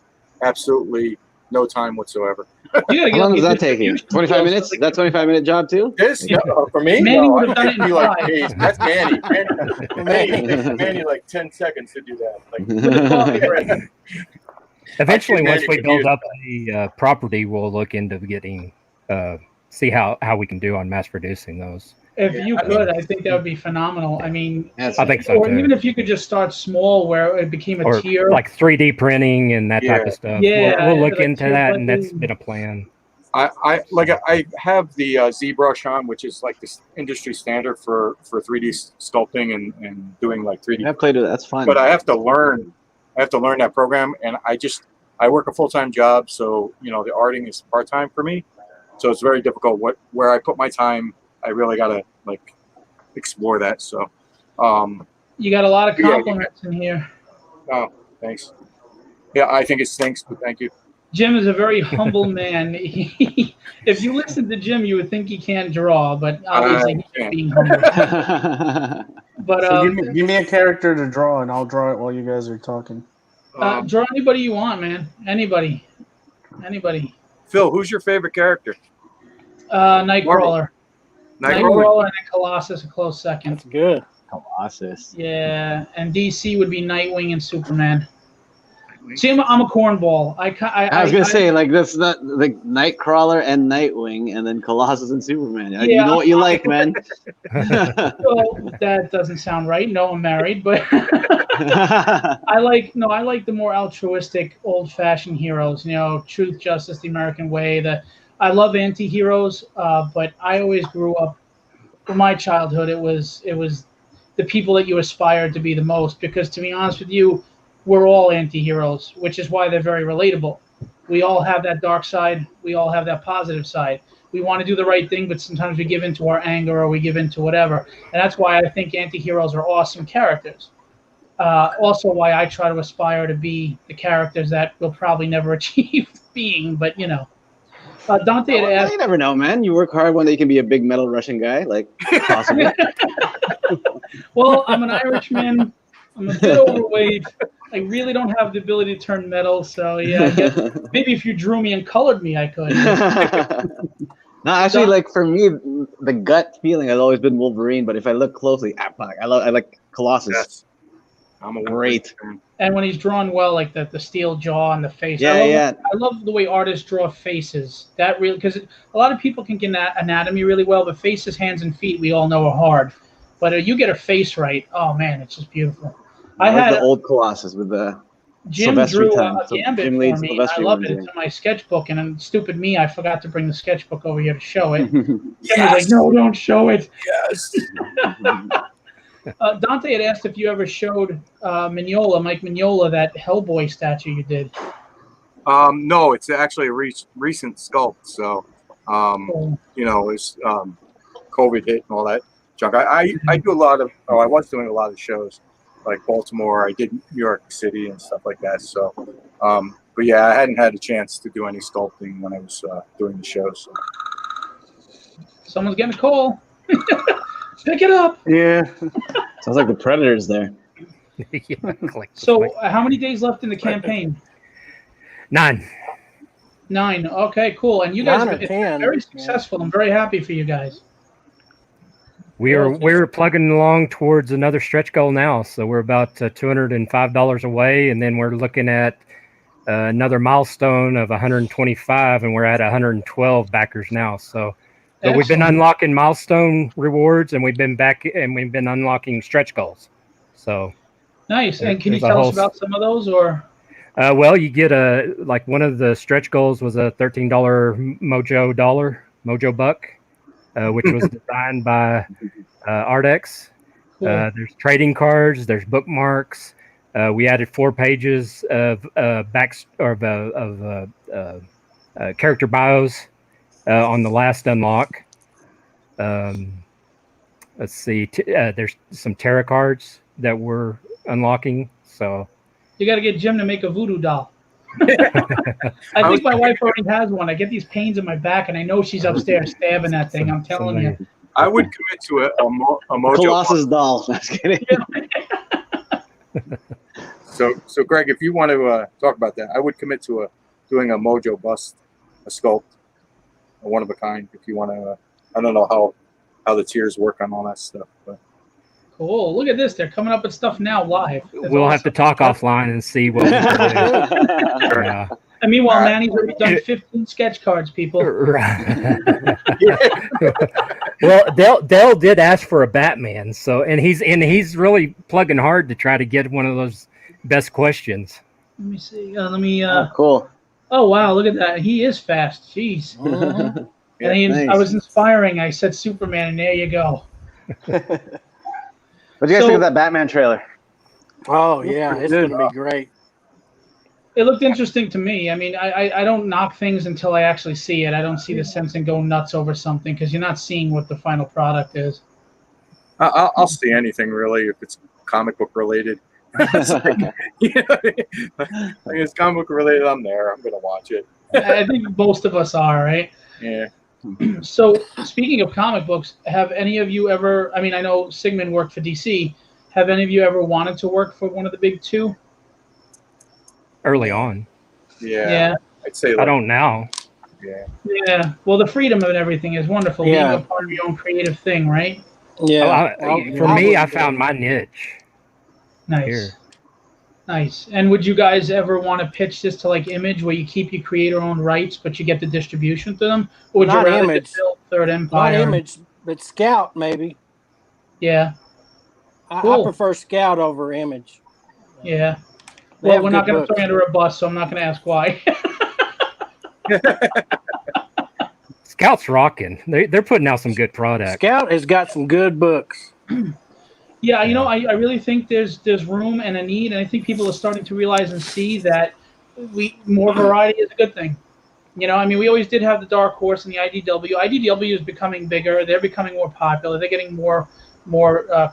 absolutely no time whatsoever. How long does that take you? 25 minutes? That 25-minute job too? This for me? Manny No, would have it done it takes in me like 5. days. That's Manny. Manny like 10 seconds to do that. Like, With a coffee break. Eventually, once we build confused. up the property, we'll look into getting see how we can do on mass producing those. If you could, I think that would be phenomenal. I mean, I think so or too. even if you could just start small, where it became a Or tier. like 3D printing and that type of stuff. Yeah, we'll look like into tier that, and that's printing. been a plan. I have the ZBrush on, which is like this industry standard for 3D sculpting and doing like 3D. I've played with it. That's fun. But I have to learn that program, and I work a full-time job, so the arting is part-time for me, so it's very difficult. Where I put my time, I really gotta like explore that. So You got a lot of Yeah, you compliments in here. oh, thanks. Yeah, I think it stinks, but thank you. Jim is a very humble man. If you listen to Jim, you would think he can't draw, but obviously he's can't. being humble. But So give me a character to draw, and I'll draw it while you guys are talking. draw anybody you want, man. Anybody. Phil, who's your favorite character? Nightcrawler. Nightcrawler. Nightcrawler and then Colossus a close second. That's good. Colossus. Yeah, and DC would be Nightwing and Superman. See, I'm a cornball. I was gonna say, like, that's not like Nightcrawler and Nightwing, and then Colossus and Superman. You know what you like, man. Well, that doesn't sound right. No, I'm married, but I like the more altruistic, old-fashioned heroes. Truth, justice, the American way. I love anti-heroes, but I always grew up. For my childhood, it was the people that you aspired to be the most. Because to be honest with you, we're all anti-heroes, which is why they're very relatable. We all have that dark side. We all have that positive side. We want to do the right thing, but sometimes we give into our anger or we give into whatever. And that's why I think anti-heroes are awesome characters. Also why I try to aspire to be the characters that we'll probably never achieve being, but Dante had asked. You never know, man. You work hard, one day you can be a big metal Russian guy, like possibly. Well, I'm an Irishman. I'm a bit overweight. I really don't have the ability to turn metal, so yeah, I guess maybe if you drew me and colored me, I could. No, actually, like for me, the gut feeling has always been Wolverine. But if I look closely, I like Colossus. Yes. I'm a Great. fan. And when he's drawn well, like the steel jaw and the face. Yeah, I love the way artists draw faces. That really, because a lot of people can get anatomy really well, but faces, hands, and feet, we all know are hard. But you get a face right, oh man, it's just beautiful. I like the old Colossus with the Jim Sylvester drew time. a gambit Jim for leads me. Sylvester I love one, it. yeah. It's in my sketchbook, and then stupid me, I forgot to bring the sketchbook over here to show it. Jim Yes. was like, "No, don't show it." Yes. Dante had asked if you ever showed Mike Mignola, that Hellboy statue you did. No, it's actually a recent sculpt. So, it's COVID hit and all that junk. I do a lot of. I was doing a lot of shows, like Baltimore. I did New York City and stuff like that. So, but yeah, I hadn't had a chance to do any sculpting when I was doing the shows. So. Someone's getting a call. Pick it up. Yeah. Sounds like the Predators there. Yeah, click. So, how many days left in the campaign? 9. 9. Okay, cool. And you guys 9 or have been 10. very successful. I'm very happy for you guys. We're plugging along towards another stretch goal now, so we're about $205 away, and then we're looking at another milestone of 125, and we're at 112 backers now. So But we've been Excellent. unlocking milestone rewards, and we've been unlocking stretch goals. So Nice. And can you there's a tell us whole about some of those, or? well, you get one of the stretch goals was a $13 Mojo buck, which was designed by Ardex. Cool. There's trading cards. There's bookmarks. We added 4 pages of character bios on the last unlock. Let's see. There's some tarot cards that we're unlocking. So You got to get Jim to make a voodoo doll. I think my wife already has one. I get these pains in my back, and I know she's upstairs stabbing that thing. I'm telling you. I would commit to a Mojo. Colossus doll. Just kidding. So Greg, if you want to talk about that, I would commit to doing a Mojo bust, a sculpt, a one of a kind. If you want to, I don't know how the tiers work on all that stuff, but. Cool. Look at this. They're coming up with stuff now live. We'll have to talk offline and see what we can do. Yeah. And meanwhile, Manny's already done 15 sketch cards, people. Right. Well, Dale did ask for a Batman, and he's really plugging hard to try to get one of those best questions. Let me see. Cool. Oh wow! Look at that. He is fast. Jeez. Mhm. And I was inspiring. I said Superman, and there you go. What do you guys think of that Batman trailer? Oh yeah, it's going to be great. It looked interesting to me. I mean, I don't knock things until I actually see it. I don't see the sense in going nuts over something because you're not seeing what the final product is. I'll see anything really if it's comic book related. If it's comic book related, I'm there. I'm gonna watch it. I think most of us are, right? Yeah. So, speaking of comic books, have any of you ever? I mean, I know Sigmund worked for DC. Have any of you ever wanted to work for one of the big two? Early on. Yeah. I'd say. I don't now. Yeah. Yeah. Well, the freedom of everything is wonderful. Yeah. Being a part of your own creative thing, right? Yeah. I found my niche. Nice. Here. Nice. And would you guys ever want to pitch this to like Image, where you keep your creator-owned rights, but you get the distribution to them? Or would Not you rather Image. just build Third Empire? Not Image, but Scout maybe. Yeah. I Cool. prefer Scout over Image. Yeah. They Well, have we're not good going to books. throw you under a bus, so I'm not going to ask why. Scout's rocking. They're putting out some good products. Scout has got some good books. Yeah, you know, I really think there's room and a need, and I think people are starting to realize and see that more variety is a good thing. You know, I mean, we always did have the Dark Horse and the IDW. IDW is becoming bigger. They're becoming more popular. They're getting more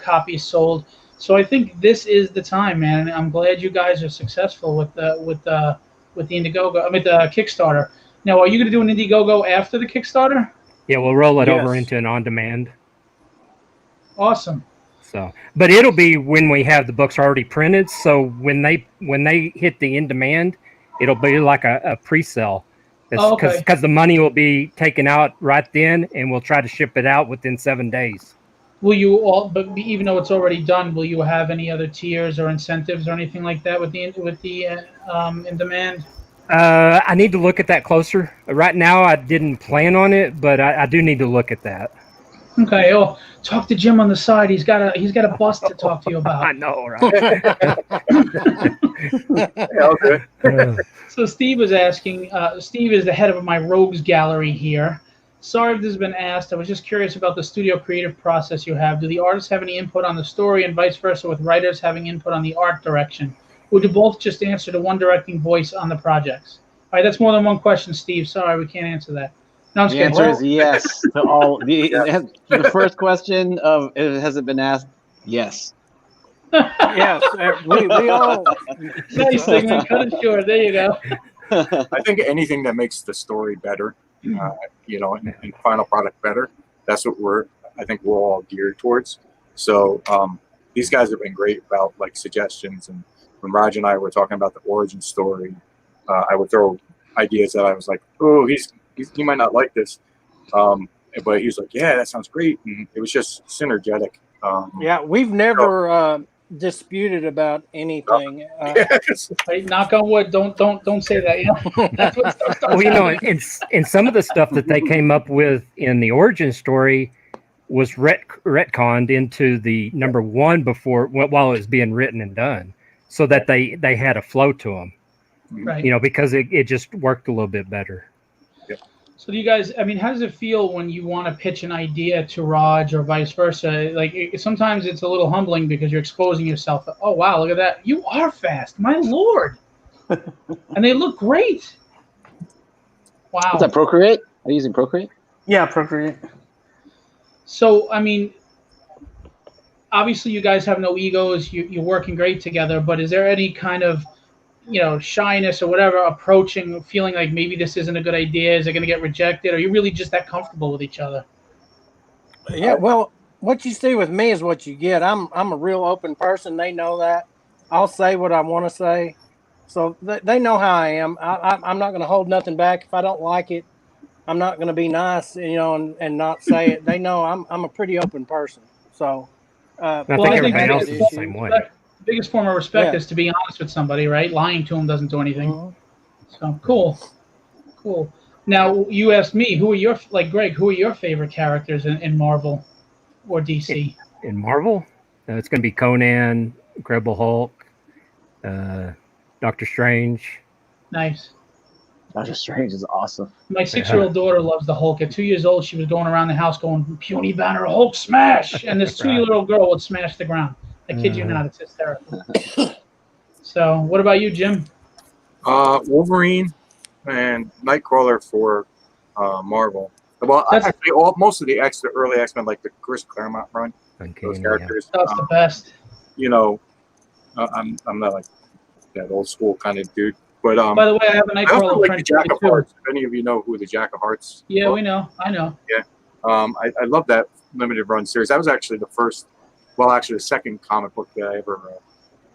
copies sold. So I think this is the time, man. And I'm glad you guys are successful with the Indiegogo. I mean, the Kickstarter. Now, are you going to do an Indiegogo after the Kickstarter? Yeah, we'll roll it Yes. over into an on-demand. Awesome. So, but it'll be when we have the books already printed. So when they hit the in demand, it'll be like a pre-sale. Because the money will be taken out right then, and we'll try to ship it out within 7 days. Will you all? But even though it's already done, will you have any other tiers or incentives or anything like that with the in demand? I need to look at that closer. Right now, I didn't plan on it, but I do need to look at that. Okay. Oh, talk to Jim on the side. He's got a bust to talk to you I about. know, right? Yeah, okay. So Steve was asking. Steve is the head of my rogues gallery here. Sorry if this has been asked. I was just curious about the studio creative process you have. Do the artists have any input on the story, and vice versa, with writers having input on the art direction? Or do both just answer to one directing voice on the projects? All right, that's more than one question, Steve. Sorry, we can't answer that. No, I'm just The kidding. answer is yes to all. The first question of has it been asked? Yes. Yes, we all. Nice, Sigmund. Cut it short. There you go. I think anything that makes the story better, and final product better, that's what I think we're all geared towards. So these guys have been great about like suggestions, and when Raj and I were talking about the origin story, I would throw ideas that I was like, oh, he might not like this, but he was like, yeah, that sounds great, and it was just synergetic. Yeah, we've never disputed about anything. Right, knock on wood. Don't say that. You know, that's what starts Well, you know, happening. in some of the stuff that they came up with in the origin story was retconned into the number one before while it was being written and done, so that they had a flow to them. Right. You know, because it just worked a little bit better. So do you guys, I mean, how does it feel when you want to pitch an idea to Raj or vice versa? Like sometimes it's a little humbling because you're exposing yourself. Oh, wow, look at that. You are fast. My Lord. And they look great. Wow. What's that, Procreate? Are you using Procreate? Yeah, Procreate. So, I mean, obviously you guys have no egos. You're working great together, but is there any kind of, you know, shyness or whatever approaching, feeling like maybe this isn't a good idea? Is it going to get rejected? Or are you really just that comfortable with each other? Yeah, well, what you see with me is what you get. I'm a real open person. They know that. I'll say what I want to say. So they know how I am. I'm not going to hold nothing back. If I don't like it, I'm not going to be nice, you know, and not say it. They know I'm a pretty open person. So, I think everybody else is the same way. The biggest form of respect is to be honest with somebody, right? Lying to them doesn't do anything. So cool. Now you asked me, who are your, like Greg, who are your favorite characters in Marvel or DC? In Marvel, it's going to be Conan, Incredible Hulk, Doctor Strange. Nice. Doctor Strange is awesome. My 6-year-old daughter loves the Hulk. At 2 years old, she was going around the house going, "Puny banner, Hulk smash!" And this 2-year-old girl would smash the ground. I kid you not, it's hysterical. So, what about you, Jim? Wolverine and Nightcrawler for Marvel. Well, actually, most of the early X-Men, like the Chris Claremont run, those characters. That's the best. You know, I'm not like that old school kind of dude. But by the way, I have a Nightcrawler like the Jack of Hearts. If any of you know who the Jack of Hearts? Yeah, we know. I know. Yeah, I love that limited run series. That was actually the first, well, actually the second comic book that I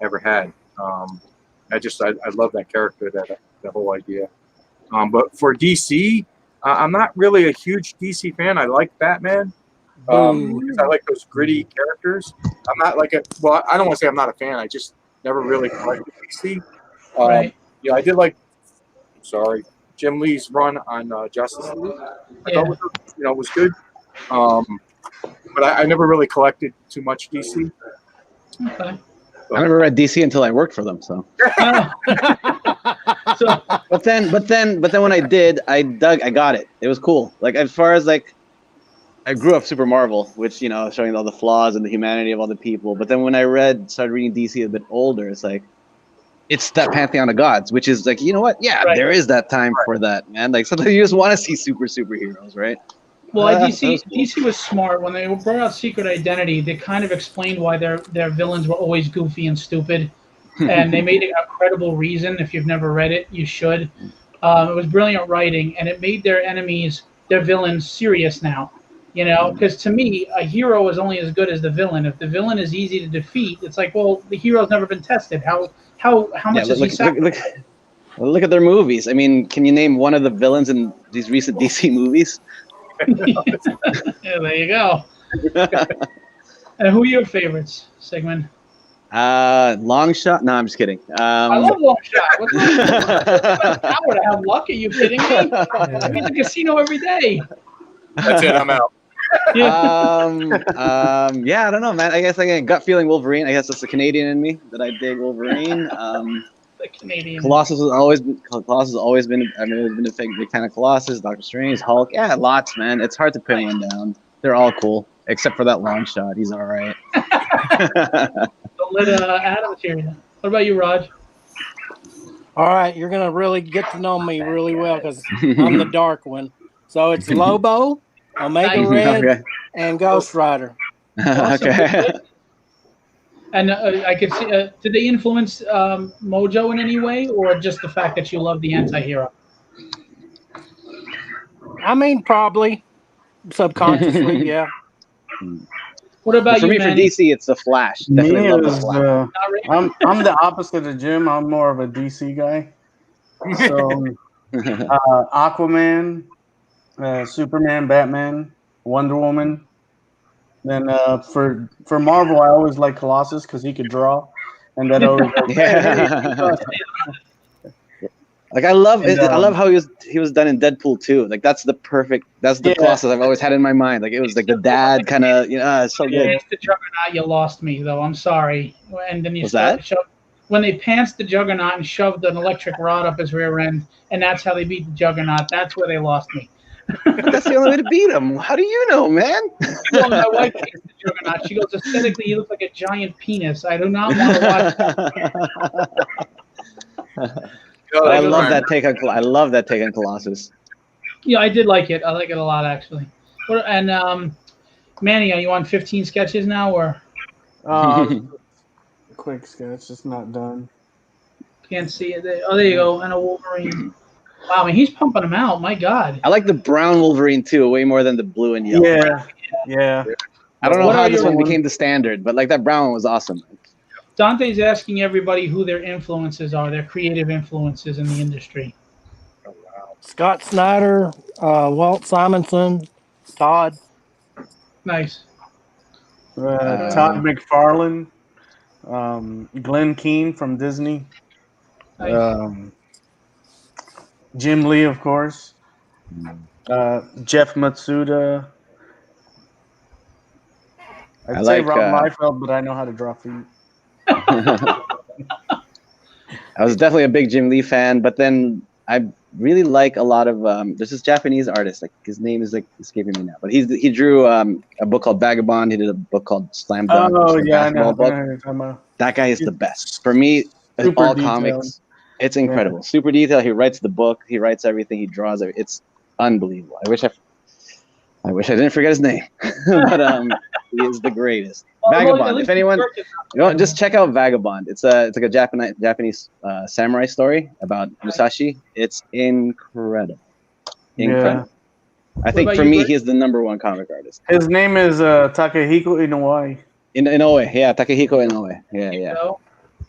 ever had. I love that character, that whole idea. But for DC, I'm not really a huge DC fan. I like Batman because I like those gritty characters. I'm not like I don't want to say I'm not a fan. I just never really collected DC. Right. Yeah, I did like. Sorry, Jim Lee's run on Justice League. I thought was good. But I never really collected too much DC. Okay. I never read DC until I worked for them. So. But then when I did, I got it. It was cool. Like as far as like, I grew up Super Marvel, which showing all the flaws and the humanity of all the people. But then when I started reading DC a bit older, it's like, it's that pantheon of gods, which is like, you know what? Yeah, there is that time for that, man. Like sometimes you just want to see superheroes, right? Well, DC was smart when they brought out Secret Identity. They kind of explained why their villains were always goofy and stupid, and they made a credible reason. If you've never read it, you should. It was brilliant writing, and it made their enemies, their villains, serious now. Because to me, a hero is only as good as the villain. If the villain is easy to defeat, it's like, well, the hero's never been tested. How much is he sacrificed? Look at their movies. I mean, can you name one of the villains in these recent DC movies? Yeah, there you go. And who are your favorites, Sigmund? Long Shot. No, I'm just kidding. I love Long Shot. What's I would have luck. Are you kidding me? I'm in the casino every day. That's it. I'm out. Yeah. I don't know, man. I guess I get gut feeling Wolverine. I guess that's the Canadian in me that I dig Wolverine. The Canadian. Colossus has always been. I've never been a big fan of Colossus. Doctor Strange, Hulk. Yeah, lots, man. It's hard to pin one down. They're all cool, except for that Long Shot. He's all right. Don't let Adam's here. What about you, Raj? All right, you're gonna really get to know me really well because I'm the dark one. So it's Lobo, Omega Red, and Ghost Rider. Awesome. Okay. And I could see, did they influence Mojo in any way, or just the fact that you love the anti-hero? I mean, probably subconsciously, yeah. What about for you, me, Manny? for DC, it's the Flash. Definitely love the Flash. I'm the opposite of Jim. I'm more of a DC guy. So, Aquaman, Superman, Batman, Wonder Woman, Then for Marvel, I always like Colossus because he could draw, and that always like, Yeah. Like I love And, I love how he was done in Deadpool too. Like that's the Yeah. Colossus I've always had in my mind. Like it was like the dad kind of, it's so good. Pants the Juggernaut, you lost me though. I'm sorry. And then you What's that? when they pants the Juggernaut and shoved an electric rod up his rear end, and that's how they beat the Juggernaut. That's where they lost me. That's the only way to beat him. How do you know, man? Well, my wife hates the Juggernaut. She goes, aesthetically, he looks like a giant penis. I do not want to watch that. I love that take on Colossus. Yeah, I did like it. I like it a lot, actually. And Manny, are you on 15 sketches now, or quick sketch? It's not done. can't see it? Oh, there you go. And a Wolverine. Wow, I mean, he's pumping them out. My God. I like the brown Wolverine too, way more than the blue and yellow. Yeah. I don't know What how are this your- one became the standard, but like that brown one was awesome. Dante's asking everybody who their influences are, their creative influences in the industry. Scott Snyder, Walt Simonson, Todd. Nice. Todd McFarlane, Glenn Keane from Disney, Nice. Jim Lee, of course, Jeff Matsuda. I'd say like, Rob Liefeld, but I know how to draw feet. I was definitely a big Jim Lee fan, but then I really like a lot of there's this Japanese artist, like his name is like escaping me now, but he drew a book called Vagabond. He did a book called Slam Dunk. Oh yeah, I know. Book. That guy is the best for me. All comics, it's incredible. Yeah. Super detailed. He writes the book. He writes everything. He draws it. It's unbelievable. I wish I didn't forget his name, but he is the greatest. Vagabond. If anyone, just check out Vagabond. It's like a Japanese samurai story about Musashi. It's incredible. Incredible. Yeah. I think for me, he's the #1 comic artist. His name is Takehiko Inoue. Inoue, yeah, Takehiko Inoue. Yeah.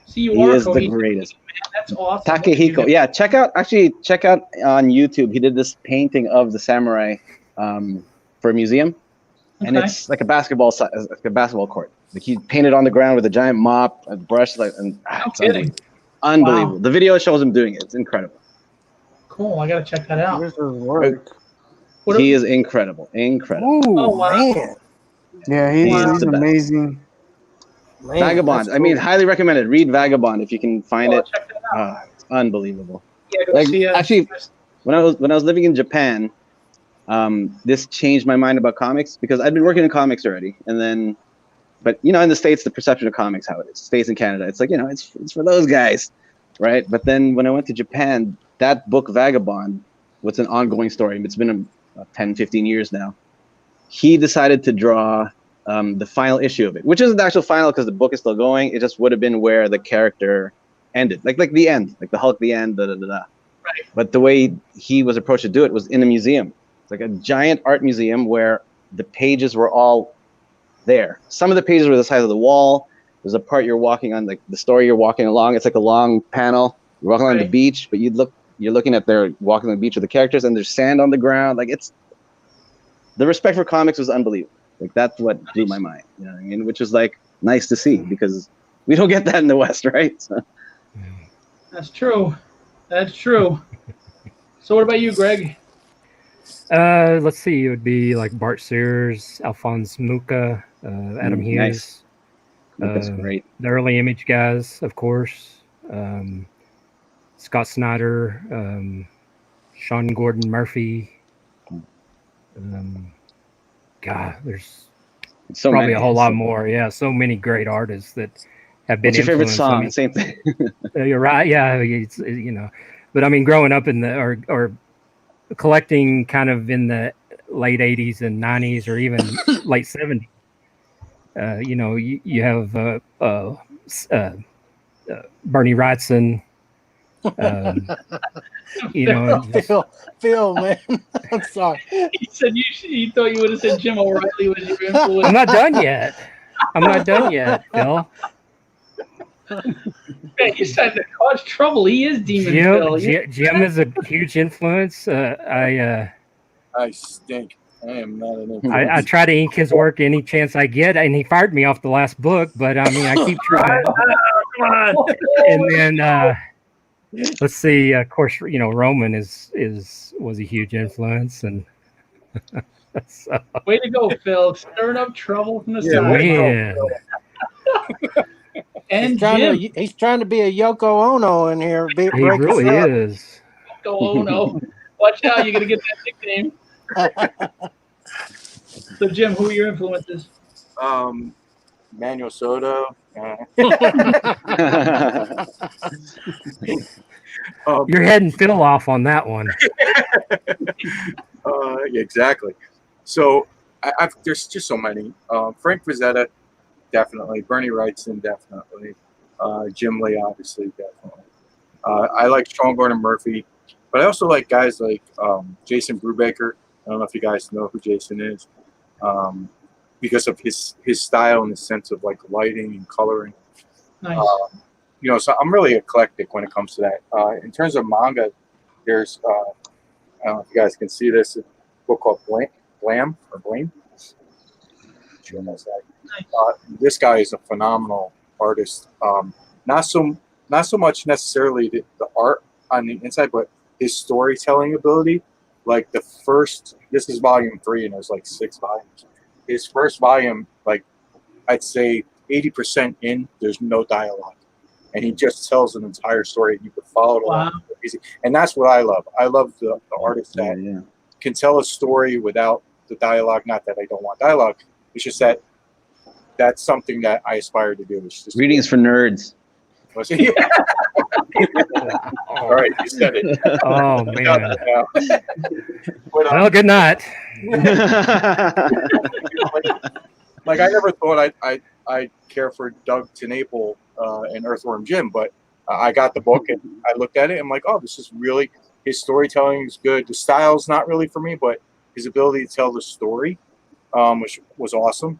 See, he is the greatest. Man, that's awesome. Takehiko. Yeah, check out on YouTube. He did this painting of the samurai for a museum. And it's like a basketball court. Like he painted on the ground with a giant mop, a brush, it's unbelievable. Wow. The video shows him doing it. It's incredible. Cool. I gotta check that out. Where's his work? He is incredible. Incredible. Oh man. Yeah, he's amazing. Man, Vagabond. Cool. I mean, highly recommended. Read Vagabond if you can find it. It's unbelievable. Yeah, actually, when I was living in Japan. This changed my mind about comics because I'd been working in comics already, but in the States, the perception of comics, how it is, States and Canada, it's like, it's for those guys, right? But then when I went to Japan, that book Vagabond, what's an ongoing story, it's been 10, 15 years now. He decided to draw the final issue of it, which isn't the actual final because the book is still going. It just would have been where the character ended, like the end, like the Hulk, the end, Right. But the way he was approached to do it was in a museum. It's like a giant art museum where the pages were all there. Some of the pages were the size of the wall. There's a part you're walking on, like the story you're walking along. It's like a long panel. You're walking on the beach, but you're looking at their walking on the beach with the characters, and there's sand on the ground. Like the respect for comics was unbelievable. Like that's what blew my mind. You know what I mean? Which was like nice to see because we don't get that in the West, right? So. That's true. That's true. So what about you, Greg? Let's see. It would be like Bart Sears, Alphonse Mucha, Adam Hughes. Nice. That's great. The early Image guys, of course. Scott Snyder, Sean Gordon Murphy. God, there's probably a whole lot more. Yeah, so many great artists that have been. What's your favorite song? Same thing. You're right. Yeah, it's but I mean, growing up in the or collecting kind of in the late 80s and 90s or even late 70s. You have Bernie Wrightson. Phil, man. I'm sorry. He said you thought you would have said Jim O'Reilly was your influence. I'm not done yet, Phil. Man, you said to cause trouble. He is Demon Phil. Jim is a huge influence. I stink. I am not an I try to ink his work any chance I get, and he fired me off the last book. But I mean, I keep trying. Come on. And then let's see. Of course, Roman was a huge influence, and so, Way to go, Phil. Stirring up trouble from the Yeah, side. man. And He's trying to be a Yoko Ono in here. He really is. Oh no! Watch out! You're gonna get that nickname. So, Jim, who are your influences? Manuel Soto. You're heading Phil off on that one. Yeah, exactly. So there's just so many. Frank Frazetta, definitely. Bernie Wrightson, definitely. Jim Lee, obviously, definitely. I like Sean Gordon Murphy, but I also like guys like Jason Brubaker. I don't know if you guys know who Jason is, because of his style and the sense of like lighting and coloring. Nice. So I'm really eclectic when it comes to that. In terms of manga, there's I don't know if you guys can see this, a book called Blam. Sure knows that. This guy is a phenomenal artist. Not so much necessarily the art on the inside, but his storytelling ability. Like this is volume 3, and there's like 6 volumes. His first volume, like I'd say 80% in, there's no dialogue, and he just tells an entire story. You could follow it along. Wow. Easy. And that's what I love. I love the artist that can tell a story without the dialogue. Not that I don't want dialogue. It's just that that's something that I aspire to do. It's just Readings for nerds. Yeah. All right, you said it. Oh man. But, Well, good night. like I never thought I'd care for Doug TenNapel and Earthworm Jim, but I got the book and I looked at it and I'm like, oh, this is really, his storytelling is good. The style's not really for me, but his ability to tell the story, which was awesome.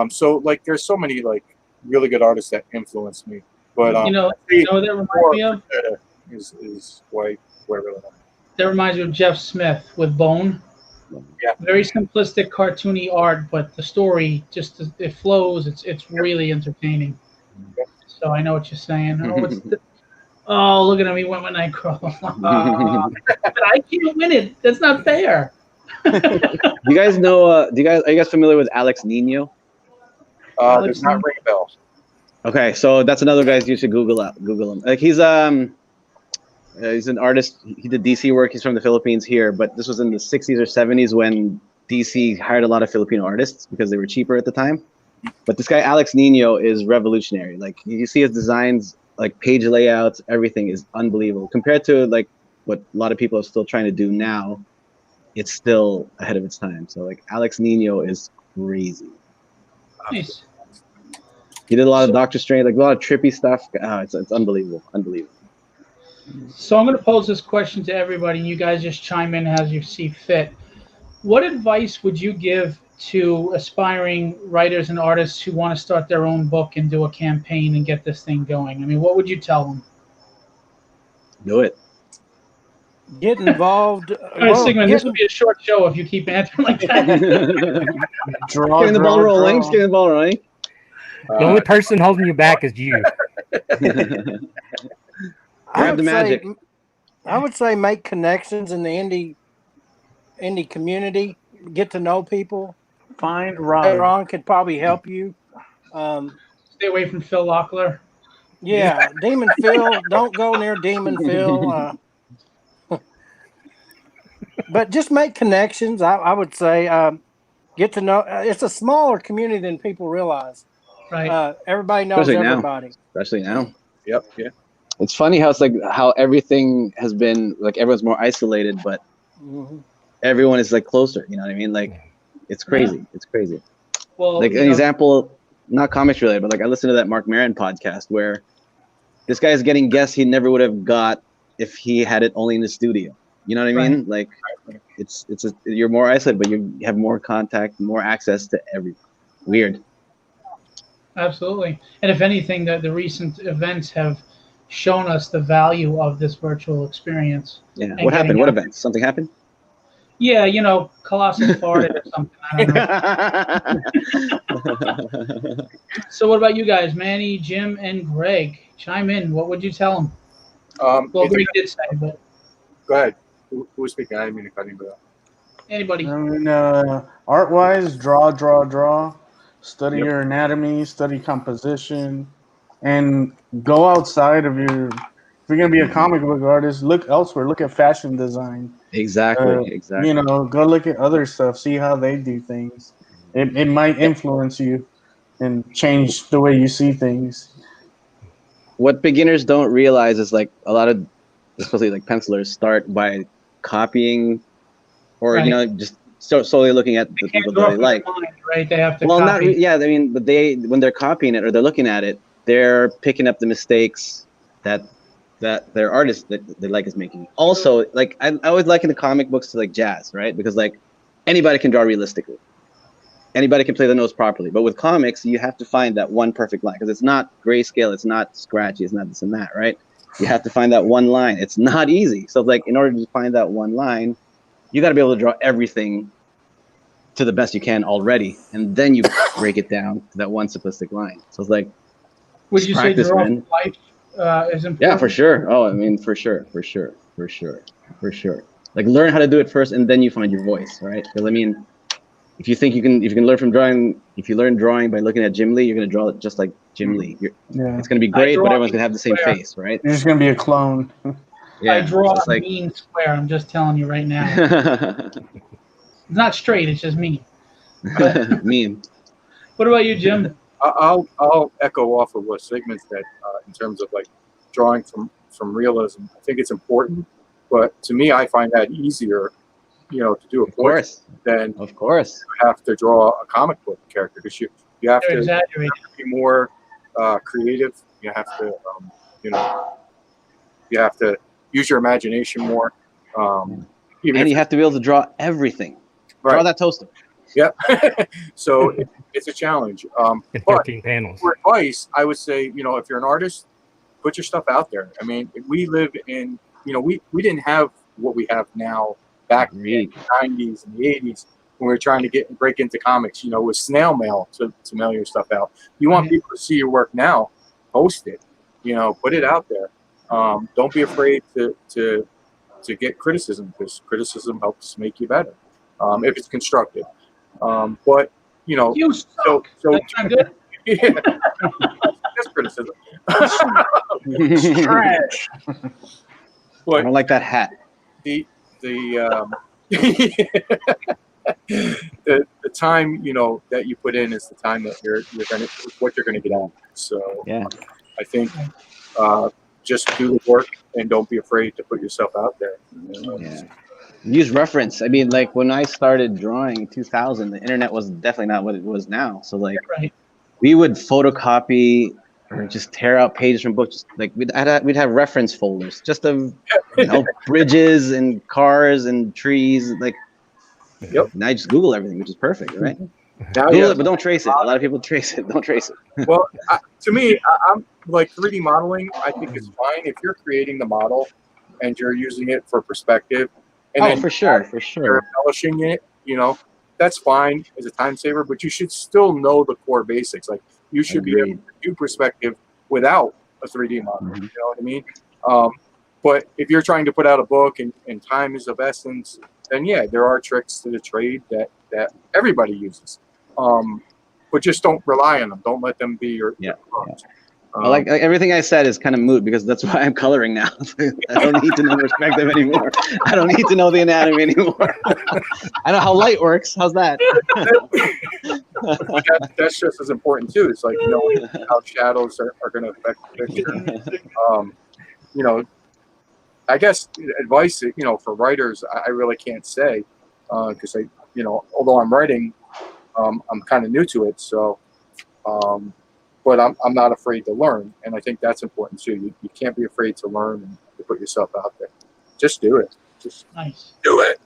So like there's so many like really good artists that influenced me. But what that reminds me of? Is why where really That reminds me of Jeff Smith with Bone. Yeah. Very simplistic, cartoony art, but the story just it flows. It's really entertaining. So I know what you're saying. Look at him! He went with Nightcrawler. But I can't win it. That's not fair. You guys know? Are you guys familiar with Alex Nino? Does not ring a bell. Okay, so that's another guy you should Google him. Like he's an artist. He did DC work. He's from the Philippines here, but this was in the 60s or 70s when DC hired a lot of Filipino artists because they were cheaper at the time. But this guy Alex Nino is revolutionary. Like you see his designs, like page layouts, everything is unbelievable compared to like what a lot of people are still trying to do now. It's still ahead of its time. So like Alex Nino is crazy. Nice. He did a lot of Doctor Strange, like a lot of trippy stuff. It's unbelievable, unbelievable. So I'm going to pose this question to everybody, and you guys just chime in as you see fit. What advice would you give to aspiring writers and artists who want to start their own book and do a campaign and get this thing going? I mean, what would you tell them? Do it. Get involved. Sigmund, this will be a short show if you keep answering like that. Getting the ball rolling. Just getting the ball rolling. The only person holding you back is you. Grab the magic. I would say make connections in the indie community. Get to know people. Find Ron. Ron could probably help you. Stay away from Phil Locklear. Yeah, Demon Phil. Don't go near Demon Phil. But just make connections. I would say get to know. It's a smaller community than people realize. Right. Everybody knows everybody. Especially now. Yep. Yeah. It's funny how it's like how everything has been like everyone's more isolated, but everyone is like closer. You know what I mean? Like it's crazy. Yeah. It's crazy. Well, like an example, not comics related, but like I listened to that Mark Maron podcast where this guy is getting guests he never would have got if he had it only in the studio. You know what I mean? Like you're more isolated, but you have more contact, more access to everyone. Weird. Absolutely. And if anything, the recent events have shown us the value of this virtual experience. Yeah. What happened? What events? Something happened? Yeah, Colossus farted or something. I don't know. So what about you guys, Manny, Jim, and Greg? Chime in. What would you tell them? Well, Greg did say, but Go ahead. Who was speaking? I didn't mean to cut anybody off. anybody? I mean, art-wise, draw. Study Yep. your anatomy, study composition, and go outside of your. If you're gonna be a comic book artist, look elsewhere. Look at fashion design. Exactly. Go look at other stuff. See how they do things. It might influence you and change the way you see things. What beginners don't realize is like a lot of, especially like pencilers, start by copying, or Right. just solely looking at the people that they like. Mind, right? They have to Well, copy. yeah. I mean, but when they're copying it or they're looking at it, they're picking up the mistakes that their artist that they like is making. Also, like I always liken the comic books to like jazz, right? Because like anybody can draw realistically, anybody can play the notes properly. But with comics, you have to find that one perfect line, because it's not grayscale, it's not scratchy, it's not this and that, right? You have to find that one line. It's not easy. So like in order to find that one line, you got to be able to draw everything to the best you can already, and then you break it down to that one simplistic line. So it's like, Would you practice, say draw man. life is important? Yeah, for sure. Oh, I mean, for sure. Like learn how to do it first, and then you find your voice, right? Because I mean, if you can learn from drawing, if you learn drawing by looking at Jim Lee, you're gonna draw it just like Jim Lee. It's gonna be great, but everyone's gonna have the same face, right? You're just gonna be a clone. Yeah, I draw just a like mean square. I'm just telling you right now. It's not straight. It's just mean. mean. What about you, Jim? I'll echo off of what Sigmund said in terms of like drawing from realism. I think it's important, but to me, I find that easier, to do a voice than of course you have to draw a comic book character, because you have to be more creative. You have to you have to use your imagination more. And you have to be able to draw everything. Right. Draw that toaster. Yep. So it's a challenge. In 13 panels. For advice, I would say, if you're an artist, put your stuff out there. I mean, we live in, we didn't have what we have now back in the 90s and the 80s when we were trying to break into comics. It was snail mail to mail your stuff out. You want people to see your work now, post it, put it out there. Don't be afraid to get criticism, because criticism helps make you better if it's constructive. But you suck. so That's not good. Yeah, that's criticism. Trash. But I don't like that hat. the time that you put in is the time that you're gonna get out. So yeah, I think just do the work and don't be afraid to put yourself out there. Yeah. Use reference. I mean, like when I started drawing in 2000, the internet was definitely not what it was now. So like we would photocopy or just tear out pages from books. Like we'd have reference folders just of bridges and cars and trees. Like now you just Google everything, which is perfect, right? Google it, but don't trace it. A lot of people trace it. Don't trace it. Well, to me, I'm like 3D modeling. I think it's fine if you're creating the model and you're using it for perspective. And then for sure. You're embellishing it, that's fine as a time saver, but you should still know the core basics. Like you should be able to do perspective without a 3D model. You know what I mean? But if you're trying to put out a book and time is of essence, then there are tricks to the trade that everybody uses. But just don't rely on them. Don't let them be your clones. Like everything I said is kind of moot, because that's why I'm coloring now. I don't need to know perspective anymore. I don't need to know the anatomy anymore. I know how light works. How's that? That's just as important too. It's like knowing how shadows are going to affect the picture. I guess advice, for writers, I really can't say because although I'm writing, I'm kind of new to it. So. But I'm not afraid to learn, and I think that's important too. You can't be afraid to learn and to put yourself out there. Just do it. Just do it.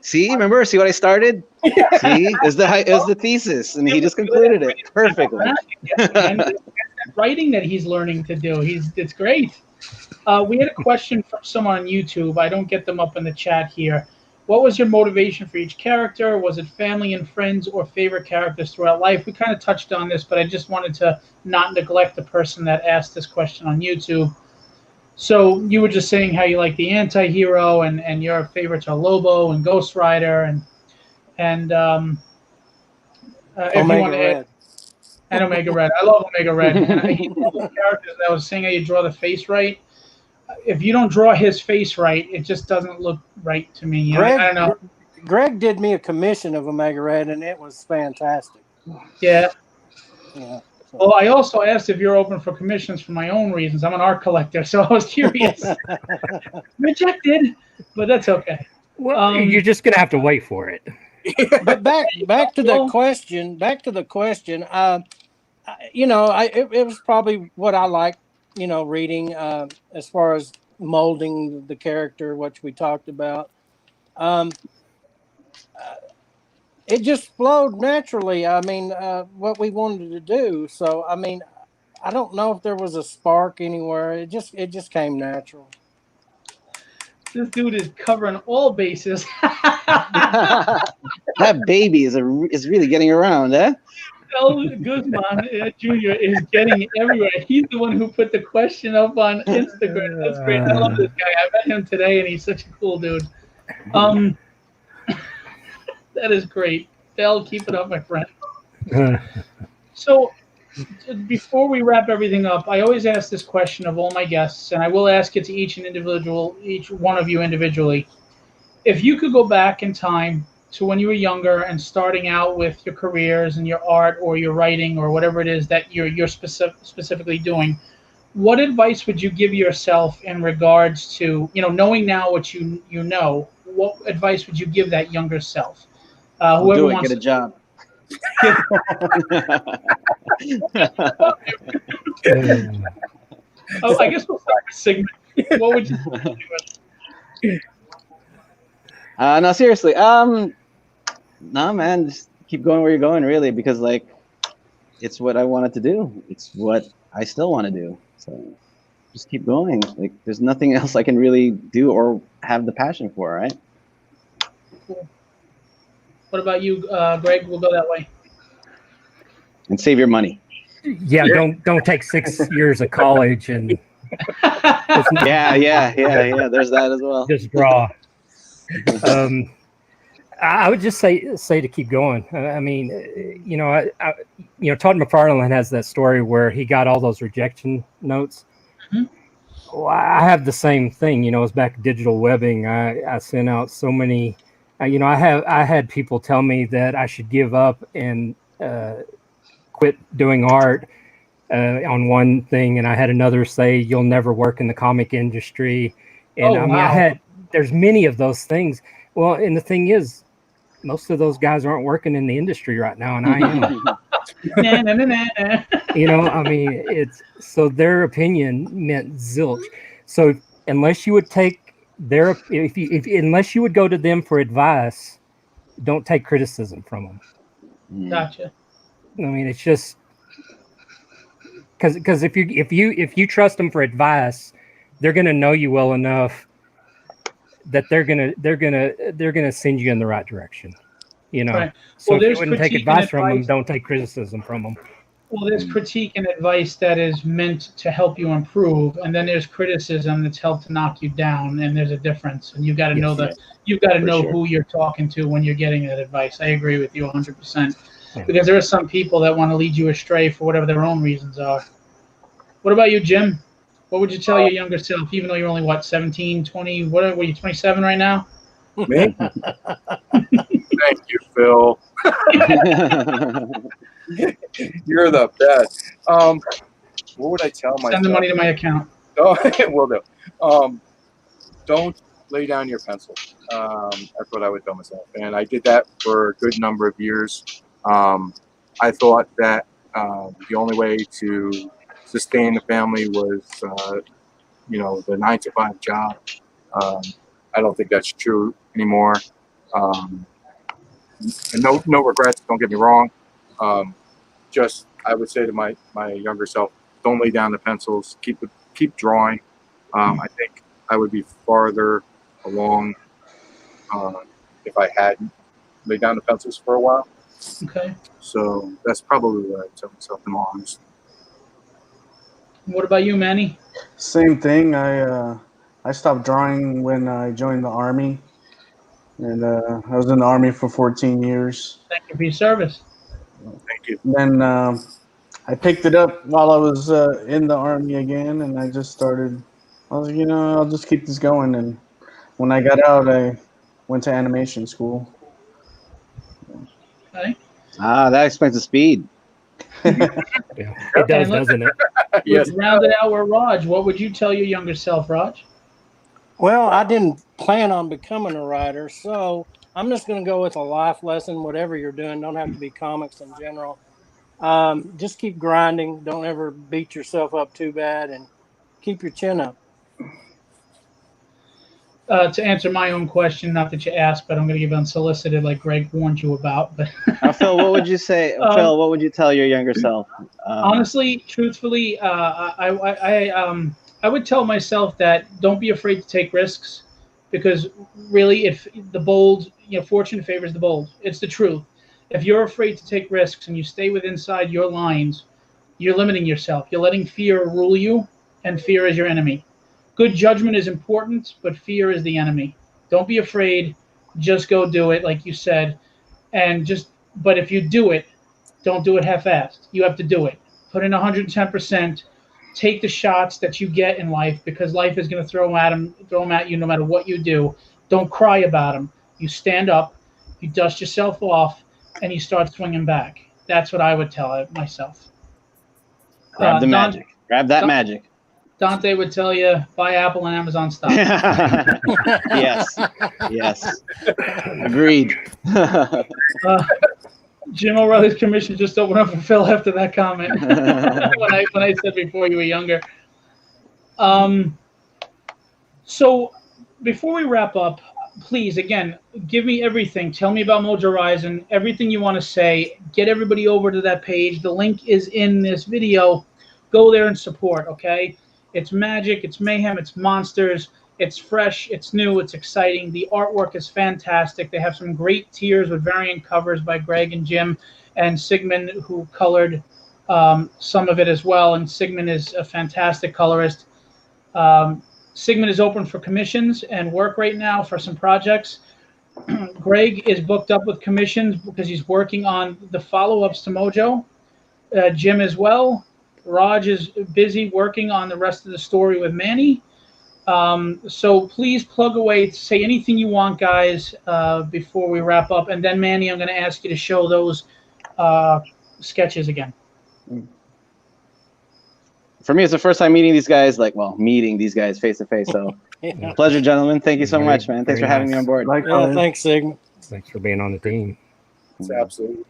See, remember? See what I started? See, is the thesis, and he just concluded it perfectly. And writing that he's learning to do, it's great. We had a question from someone on YouTube. I don't get them up in the chat here. What was your motivation for each character? Was it family and friends or favorite characters throughout life? We kind of touched on this, but I just wanted to not neglect the person that asked this question on YouTube. So you were just saying how you like the anti-hero, and your favorites are Lobo and Ghost Rider, and if you want to add, and Omega Red. I love Omega Red. And he's one of those characters that I was saying how you draw the face right. If you don't draw his face right, it just doesn't look right to me. You know, I don't know. Greg did me a commission of Omega Red, and it was fantastic. Yeah. Yeah. Well, I also asked if you're open for commissions for my own reasons. I'm an art collector, so I was curious. Rejected, but that's okay. Well, you're just gonna have to wait for it. But back to the question. Back to the question. You know, it was probably what I like. You know, reading as far as molding the character, which we talked about. It just flowed naturally. I mean, what we wanted to do. So, I mean, I don't know if there was a spark anywhere. It just came natural. This dude is covering all bases. That baby is really getting around, eh? El Guzman Jr. is getting everywhere. He's the one who put the question up on Instagram. That's great. I love this guy. I met him today, and he's such a cool dude. That is great. Del, keep it up, my friend. So, before we wrap everything up, I always ask this question of all my guests, and I will ask it to each one of you individually. If you could go back in time to when you were younger and starting out with your careers and your art or your writing or whatever it is that you're specifically doing, what advice would you give yourself in regards to, knowing now what you know? What advice would you give that younger self? Whoever wants get a job. Oh, I guess we'll start with Sigmund. What would you? No, seriously. No, man, just keep going where you're going, really, because like, it's what I wanted to do. It's what I still want to do. So just keep going. Like, there's nothing else I can really do or have the passion for, right? Cool. What about you, Greg? We'll go that way. And save your money. Yeah, don't take 6 years of college and yeah. There's that as well. Just draw. I would just say to keep going. I mean, Todd McFarlane has that story where he got all those rejection notes. Mm-hmm. Well, I have the same thing. It's back digital webbing. I sent out so many. I had people tell me that I should give up and quit doing art on one thing, and I had another say you'll never work in the comic industry. And wow. There's many of those things. Well, and the thing is, most of those guys aren't working in the industry right now, and I am. I mean, so their opinion meant zilch. So unless you would take unless you would go to them for advice, don't take criticism from them. Gotcha. I mean, it's just because if you trust them for advice, they're gonna know you well enough that they're gonna send you in the right direction. Right. So if you wouldn't take advice from them, don't take criticism from them. Well, there's critique and advice that is meant to help you improve, and then there's criticism that's helped to knock you down, and there's a difference. And you've got to know who you're talking to when you're getting that advice. I agree with you 100%. Because there are some people that want to lead you astray for whatever their own reasons are. What about you, Jim? What would you tell your younger self, even though you're only, 17, 20, what were you, 27 right now? Me? Thank you, Phil. You're the best. What would I tell myself? Send the money to my account. Oh, will do. Don't lay down your pencil. That's what I would tell myself. And I did that for a good number of years. I thought that the only way to sustain the family was, the 9-to-5 job. I don't think that's true anymore. And no regrets. Don't get me wrong. I would say to my younger self, don't lay down the pencils. Keep drawing. I think I would be farther along if I hadn't laid down the pencils for a while. Okay. So that's probably what I tell myself in all honesty. What about you, Manny? Same thing. I stopped drawing when I joined the army, and I was in the army for 14 years. Thank you for your service. Thank you. Then I picked it up while I was in the army again, and I just started. I was, I'll just keep this going. And when I got out, I went to animation school. Okay. That explains the speed. Yeah, it does, doesn't it? Yes. Let's round it out with Raj. What would you tell your younger self, Raj? Well, I didn't plan on becoming a writer, so I'm just going to go with a life lesson. Whatever you're doing, don't have to be comics in general. Just keep grinding. Don't ever beat yourself up too bad, and keep your chin up. To answer my own question, not that you asked, but I'm going to give unsolicited, like Greg warned you about. But Phil, what would you say? Phil, what would you tell your younger self? honestly, truthfully, I would tell myself that don't be afraid to take risks, because really, if the bold, fortune favors the bold. It's the truth. If you're afraid to take risks and you stay inside your lines, you're limiting yourself. You're letting fear rule you, and fear is your enemy. Good judgment is important, but fear is the enemy. Don't be afraid. Just go do it, like you said. But if you do it, don't do it half-assed. You have to do it. Put in 110%. Take the shots that you get in life, because life is going to throw them at you no matter what you do. Don't cry about them. You stand up, you dust yourself off, and you start swinging back. That's what I would tell myself. Grab the magic. Grab that magic. Dante would tell you, buy Apple and Amazon stock. Yes. Agreed. Jim O'Reilly's commission just opened up for Phil after that comment. when I said before you were younger. So before we wrap up, please, again, give me everything. Tell me about Mojo Risen, everything you want to say. Get everybody over to that page. The link is in this video. Go there and support, okay? It's magic, it's mayhem, it's monsters, it's fresh, it's new, it's exciting. The artwork is fantastic. They have some great tiers with variant covers by Greg and Jim, and Sigmund, who colored some of it as well. And Sigmund is a fantastic colorist. Sigmund is open for commissions and work right now for some projects. Greg is booked up with commissions because he's working on the follow-ups to Mojo. Jim as well. Raj is busy working on the rest of the story with Manny. So please plug away, say anything you want, guys, before we wrap up. And then, Manny, I'm going to ask you to show those sketches again. For me, it's the first time meeting these guys, meeting these guys face to face. So, pleasure, gentlemen. Thank you so much, man. Thanks for having me on board. Thanks, Sigmund. Thanks for being on the team. It's absolutely.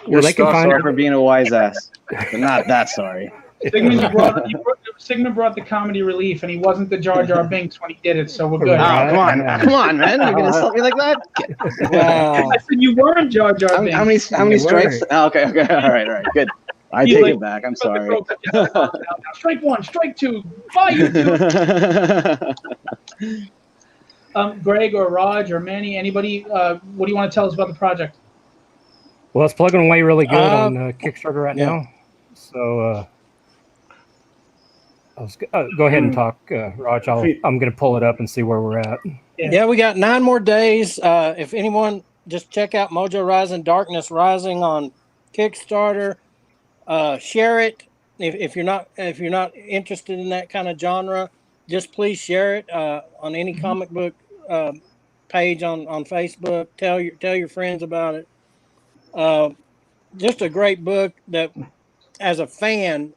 Well, they can find sorry for being a wise ass, but not that sorry. Sigmund brought the comedy relief, and he wasn't the Jar Jar Binks when he did it, so we're good. Oh, come on, man! You're gonna insult me like that? Wow. I said you weren't Jar Jar Binks. How many strikes? Oh, okay, all right, good. I take it back. I'm sorry. Strike one, strike two. Bye, you two. Greg or Raj or Manny, anybody? What do you want to tell us about the project? Well, it's plugging away really good on Kickstarter right now. So go ahead and talk, Raj. I'm going to pull it up and see where we're at. Yeah, we got 9 more days. If anyone, just check out Mojo Risen, Darkness Rising on Kickstarter. Share it. If you're not interested in that kind of genre, just please share it on any comic book page on Facebook. Tell your friends about it. Just a great book that, as a fan,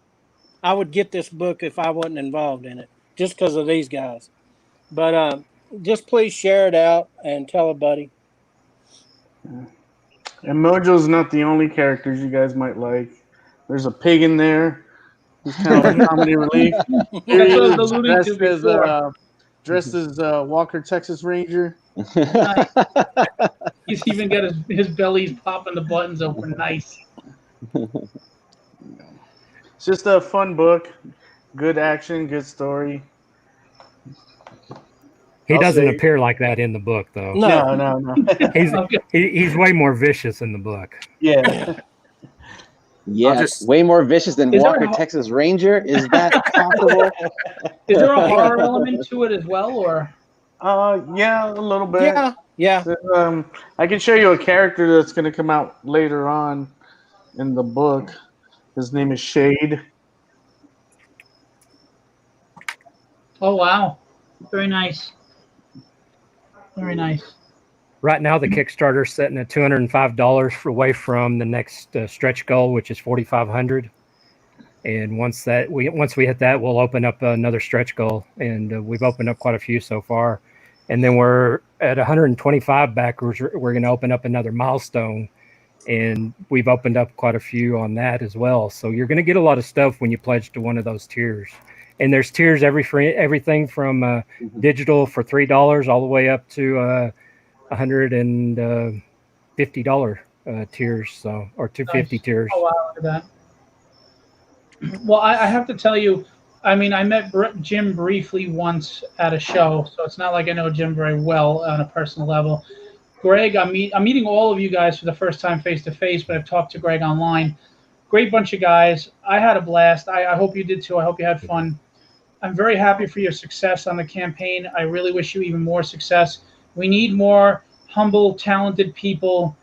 I would get this book if I wasn't involved in it, just because of these guys. But just please share it out and tell a buddy. And Mojo's not the only characters you guys might like. There's a pig in there. He's kind of like comedy relief. Dressed as Walker, Texas Ranger. He's even got his belly's popping the buttons open. Nice. It's just a fun book. Good action, good story. He I'll doesn't say- appear like that in the book, though. No. No. He's way more vicious in the book. Yeah. Yeah, just- way more vicious than Is there Walker a- Texas Ranger. Is that possible? Is there a horror element to it as well, or? Yeah, a little bit. Yeah. I can show you a character that's going to come out later on in the book. His name is Shade. Oh wow, very nice. Very nice. Right now, the Kickstarter's sitting at $205 away from the next stretch goal, which is $4,500. And once we hit that, we'll open up another stretch goal, and we've opened up quite a few so far. And then we're at 125 backers. We're going to open up another milestone, and we've opened up quite a few on that as well. So you're going to get a lot of stuff when you pledge to one of those tiers. And there's tiers everything from digital for $3 all the way up to $150 tiers, so, or $250 Nice. tiers. Oh wow, look at that. Well, I have to tell you, I mean, I met Jim briefly once at a show, so it's not like I know Jim very well on a personal level. Greg, I'm meeting all of you guys for the first time face to face, but I've talked to Greg online. Great bunch of guys. I had a blast. I hope you did too. I hope you had fun. I'm very happy for your success on the campaign. I really wish you even more success. We need more humble, talented people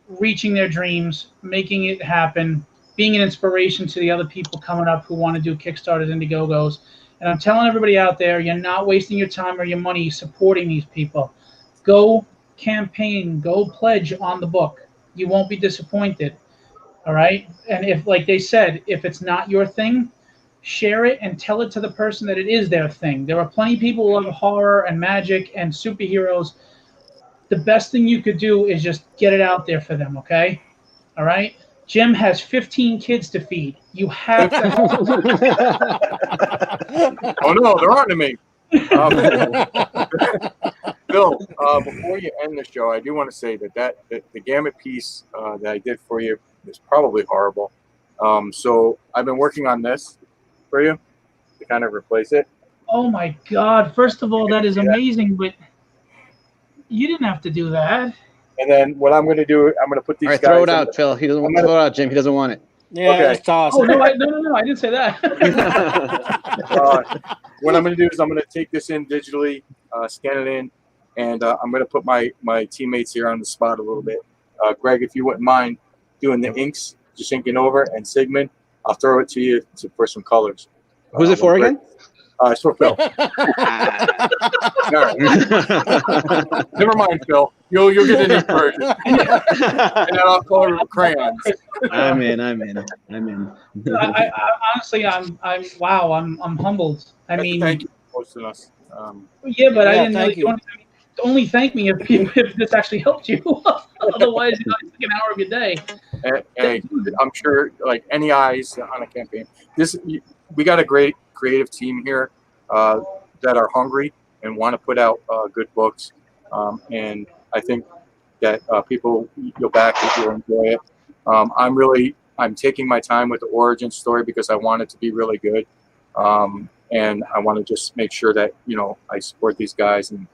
reaching their dreams, making it happen, being an inspiration to the other people coming up who want to do Kickstarters, Indiegogos. And I'm telling everybody out there, you're not wasting your time or your money supporting these people. Go campaign, go pledge on the book. You won't be disappointed. All right? And if, like they said, if it's not your thing, share it and tell it to the person that it is their thing. There are plenty of people who love horror and magic and superheroes. The best thing you could do is just get it out there for them, okay? All right? Jim has 15 kids to feed. You have to. Oh no, they're on to me. Bill, before you end the show, I do want to say that the gamut piece that I did for you is probably horrible. So I've been working on this for you to kind of replace it. Oh my God! First of all, that is amazing, but you didn't have to do that. And then what I'm going to do, I'm going to put these All right, guys. throw it out, Phil. He doesn't want to throw it out, Jim. He doesn't want it. Yeah, Okay. let's toss Oh it. no! No! I didn't say that. What I'm going to do is I'm going to take this in digitally, scan it in, and I'm going to put my teammates here on the spot a little bit. Greg, if you wouldn't mind doing the inks, just inking over, and Sigmund, I'll throw it to you for some colors. Who's it for again? It's for Phil. All right. Never mind, Phil. You'll get an ink version, and then I'll color with crayons. I'm in. I honestly, I'm humbled. I mean, Thank you for hosting us. yeah, but I Yeah, didn't know thank you only thank me if this actually helped you. Otherwise, it's like an hour of your day. Hey, I'm sure, like any eyes on a campaign, we got a great creative team here that are hungry and want to put out good books, and I think that people you'll back it, you'll enjoy it. I'm taking my time with the origin story because I want it to be really good, and I want to just make sure that I support these guys and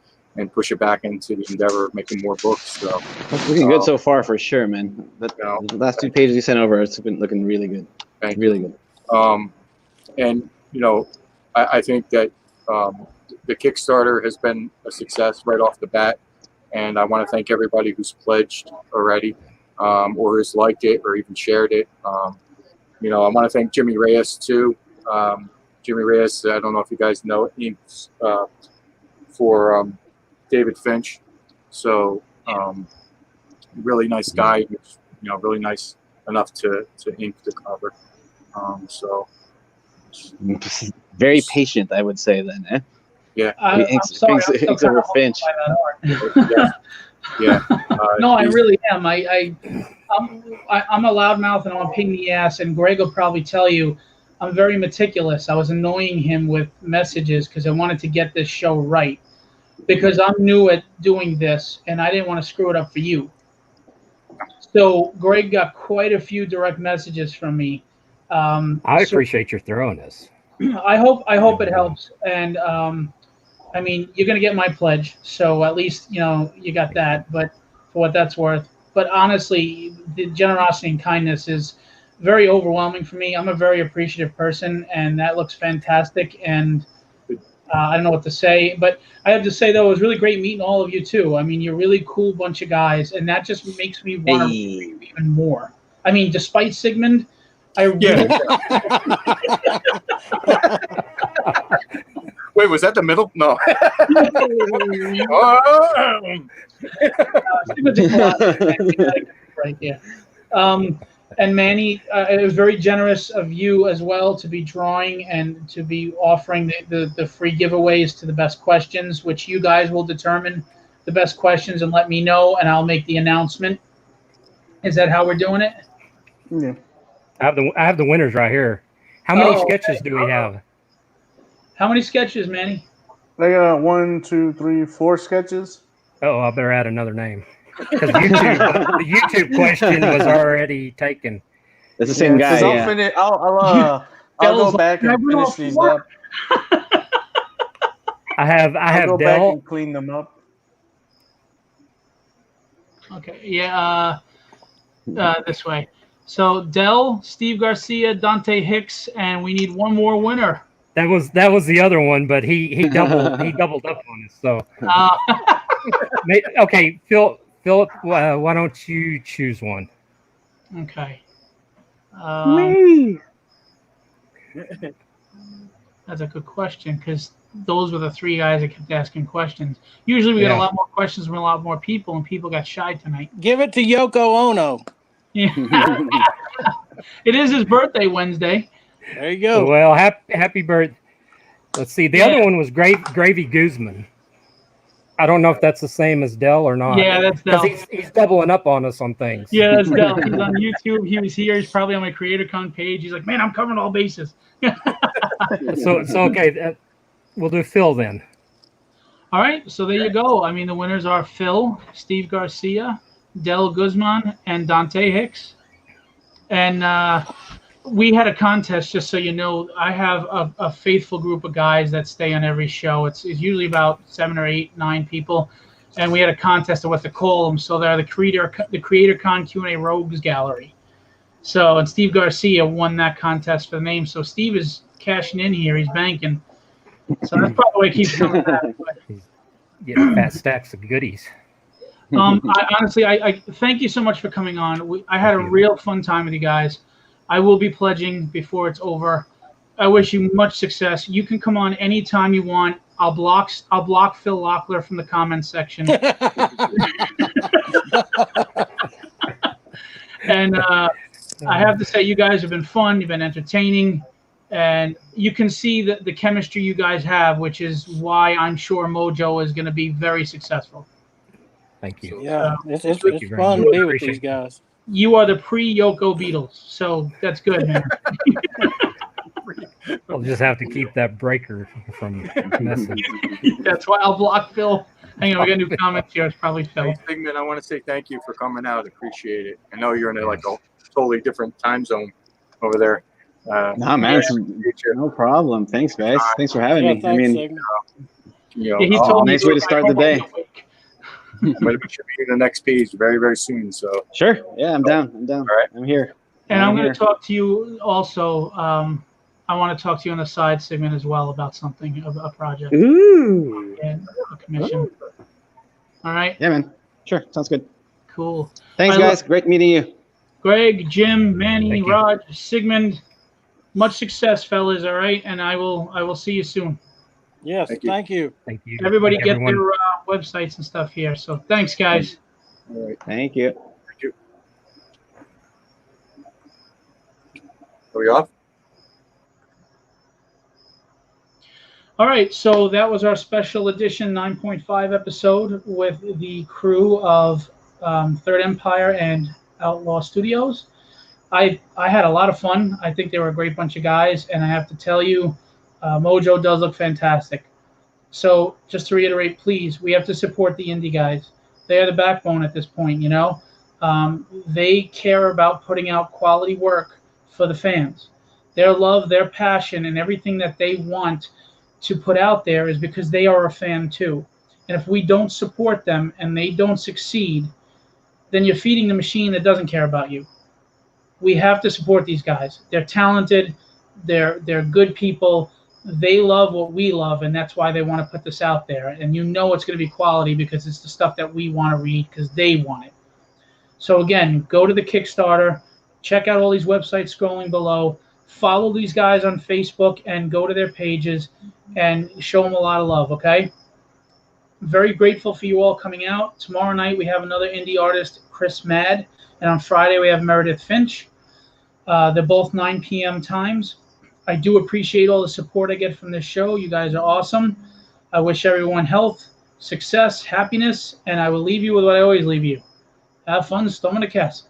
push it back into the endeavor of making more books. So It's looking good so far, for sure, man. The last 2 pages you sent over, it's been looking really good. Thank really good. And I think that the Kickstarter has been a success right off the bat, and I want to thank everybody who's pledged already, or has liked it or even shared it. I want to thank Jimmy Reyes too. Jimmy Reyes, I don't know if you guys know, inks for David Finch. So really nice guy, really nice enough to ink the cover. Very patient, I would say then. Eh? Yeah. I'm sorry. Inks over Finch. Yeah. No, I really am. I'm a loudmouth and I'm a pain in the ass, and Greg will probably tell you I'm very meticulous. I was annoying him with messages because I wanted to get this show right, because I'm new at doing this and I didn't want to screw it up for you. So Greg got quite a few direct messages from me. I appreciate your thoroughness. I hope it helps. And I mean, you're gonna get my pledge, so at least you got that. But for what that's worth. But honestly, the generosity and kindness is very overwhelming for me. I'm a very appreciative person, and that looks fantastic. And I don't know what to say, but I have to say though, it was really great meeting all of you too. I mean, you're a really cool bunch of guys, and that just makes me want to read even more. I mean, despite Sigmund, I really. Wait, was that the middle? No. Right, yeah. And Manny, it was very generous of you as well to be drawing and to be offering the free giveaways to the best questions, which you guys will determine the best questions and let me know, and I'll make the announcement. Is that how we're doing it? Yeah. I have the winners right here. How many sketches do we have? How many sketches, Manny? I got 1, 2, 3, 4 sketches. Oh, I better add another name. Because the YouTube question was already taken. It's the same guy. I'll go back and finish these up. I have go Dell. back and clean them up. Okay, yeah. This way. So Dell, Steve Garcia, Dante Hicks, and we need one more winner. That was the other one, but he doubled up on us. So okay, Philip, why don't you choose one? Okay. Me. That's a good question because those were the three guys that kept asking questions. Usually we get a lot more questions from a lot more people, and people got shy tonight. Give it to Yoko Ono. Yeah. It is his birthday Wednesday. There you go. Well, happy birthday. Let's see. The other one was Gravy Guzman. I don't know if that's the same as Dell or not. Yeah, that's Dell. He's doubling up on us on things. Yeah, that's Dell. He's on YouTube. He was here. He's probably on my Creatorcon page. He's like, man, I'm covering all bases. So okay. We'll do Phil then. All right. So there you go. I mean, the winners are Phil, Steve Garcia, Del Guzman, and Dante Hicks. And we had a contest, just so you know. I have a faithful group of guys that stay on every show. It's usually about 7 or 8, 9 people. And we had a contest of what to call them. So they're the Creatorcon Q&A Rogues Gallery. So, and Steve Garcia won that contest for the name. So Steve is cashing in here. He's banking. So that's probably why he keeps doing that. Getting fat stacks of goodies. I honestly thank you so much for coming on. I had a real fun time with you guys. I will be pledging before it's over. I wish you much success. You can come on anytime you want. I'll block Phil Locklear from the comments section. And I have to say, you guys have been fun. You've been entertaining. And you can see the chemistry you guys have, which is why I'm sure Mojo is going to be very successful. Thank you. Yeah, it's fun to be with these guys. You are the pre-Yoko Beatles, so that's good, man. We'll just have to keep that breaker from messing. That's why I'll block Phil. Hang on, we got new comments here. It's probably Phil. Hey, Sigmund, I want to say thank you for coming out. Appreciate it. I know you're in a totally different time zone over there. No, man, no problem. Thanks, guys. Thanks for having me. I mean, he told me nice way to start the day. But we should be in the next page very, very soon. So sure, yeah, I'm down. All right, I'm here. And I'm going to talk to you also. I want to talk to you on the side, Sigmund, as well about something, a project. Ooh. And a commission. All right. Yeah, man. Sure, sounds good. Cool. Thanks, guys. Great meeting you. Greg, Jim, Manny, Rod, Sigmund. Much success, fellas. All right, and I will see you soon. Yes, thank you. Thank you. Everybody get their websites and stuff here. So thanks, guys. all right. Thank you. Thank you. Are we off? All right, so that was our special edition 9.5 episode with the crew of Third Empire and Outlaw Studios. I had a lot of fun. I think they were a great bunch of guys, and I have to tell you, Mojo does look fantastic. So just to reiterate, please, we have to support the indie guys. They are the backbone at this point, you know. They care about putting out quality work for the fans. Their love, their passion, and everything that they want to put out there is because they are a fan too. And if we don't support them and they don't succeed, then you're feeding the machine that doesn't care about you. We have to support these guys. They're talented. They're good people. They love what we love, and that's why they want to put this out there. And you know it's going to be quality because it's the stuff that we want to read because they want it. So again, go to the Kickstarter, check out all these websites scrolling below, follow these guys on Facebook, and go to their pages and show them a lot of love, okay? Very grateful for you all coming out. Tomorrow night we have another indie artist, Chris Mad, and on Friday we have Meredith Finch. They're both 9 p.m. times. I do appreciate all the support I get from this show. You guys are awesome. I wish everyone health, success, happiness, and I will leave you with what I always leave you. Have fun storming the castle.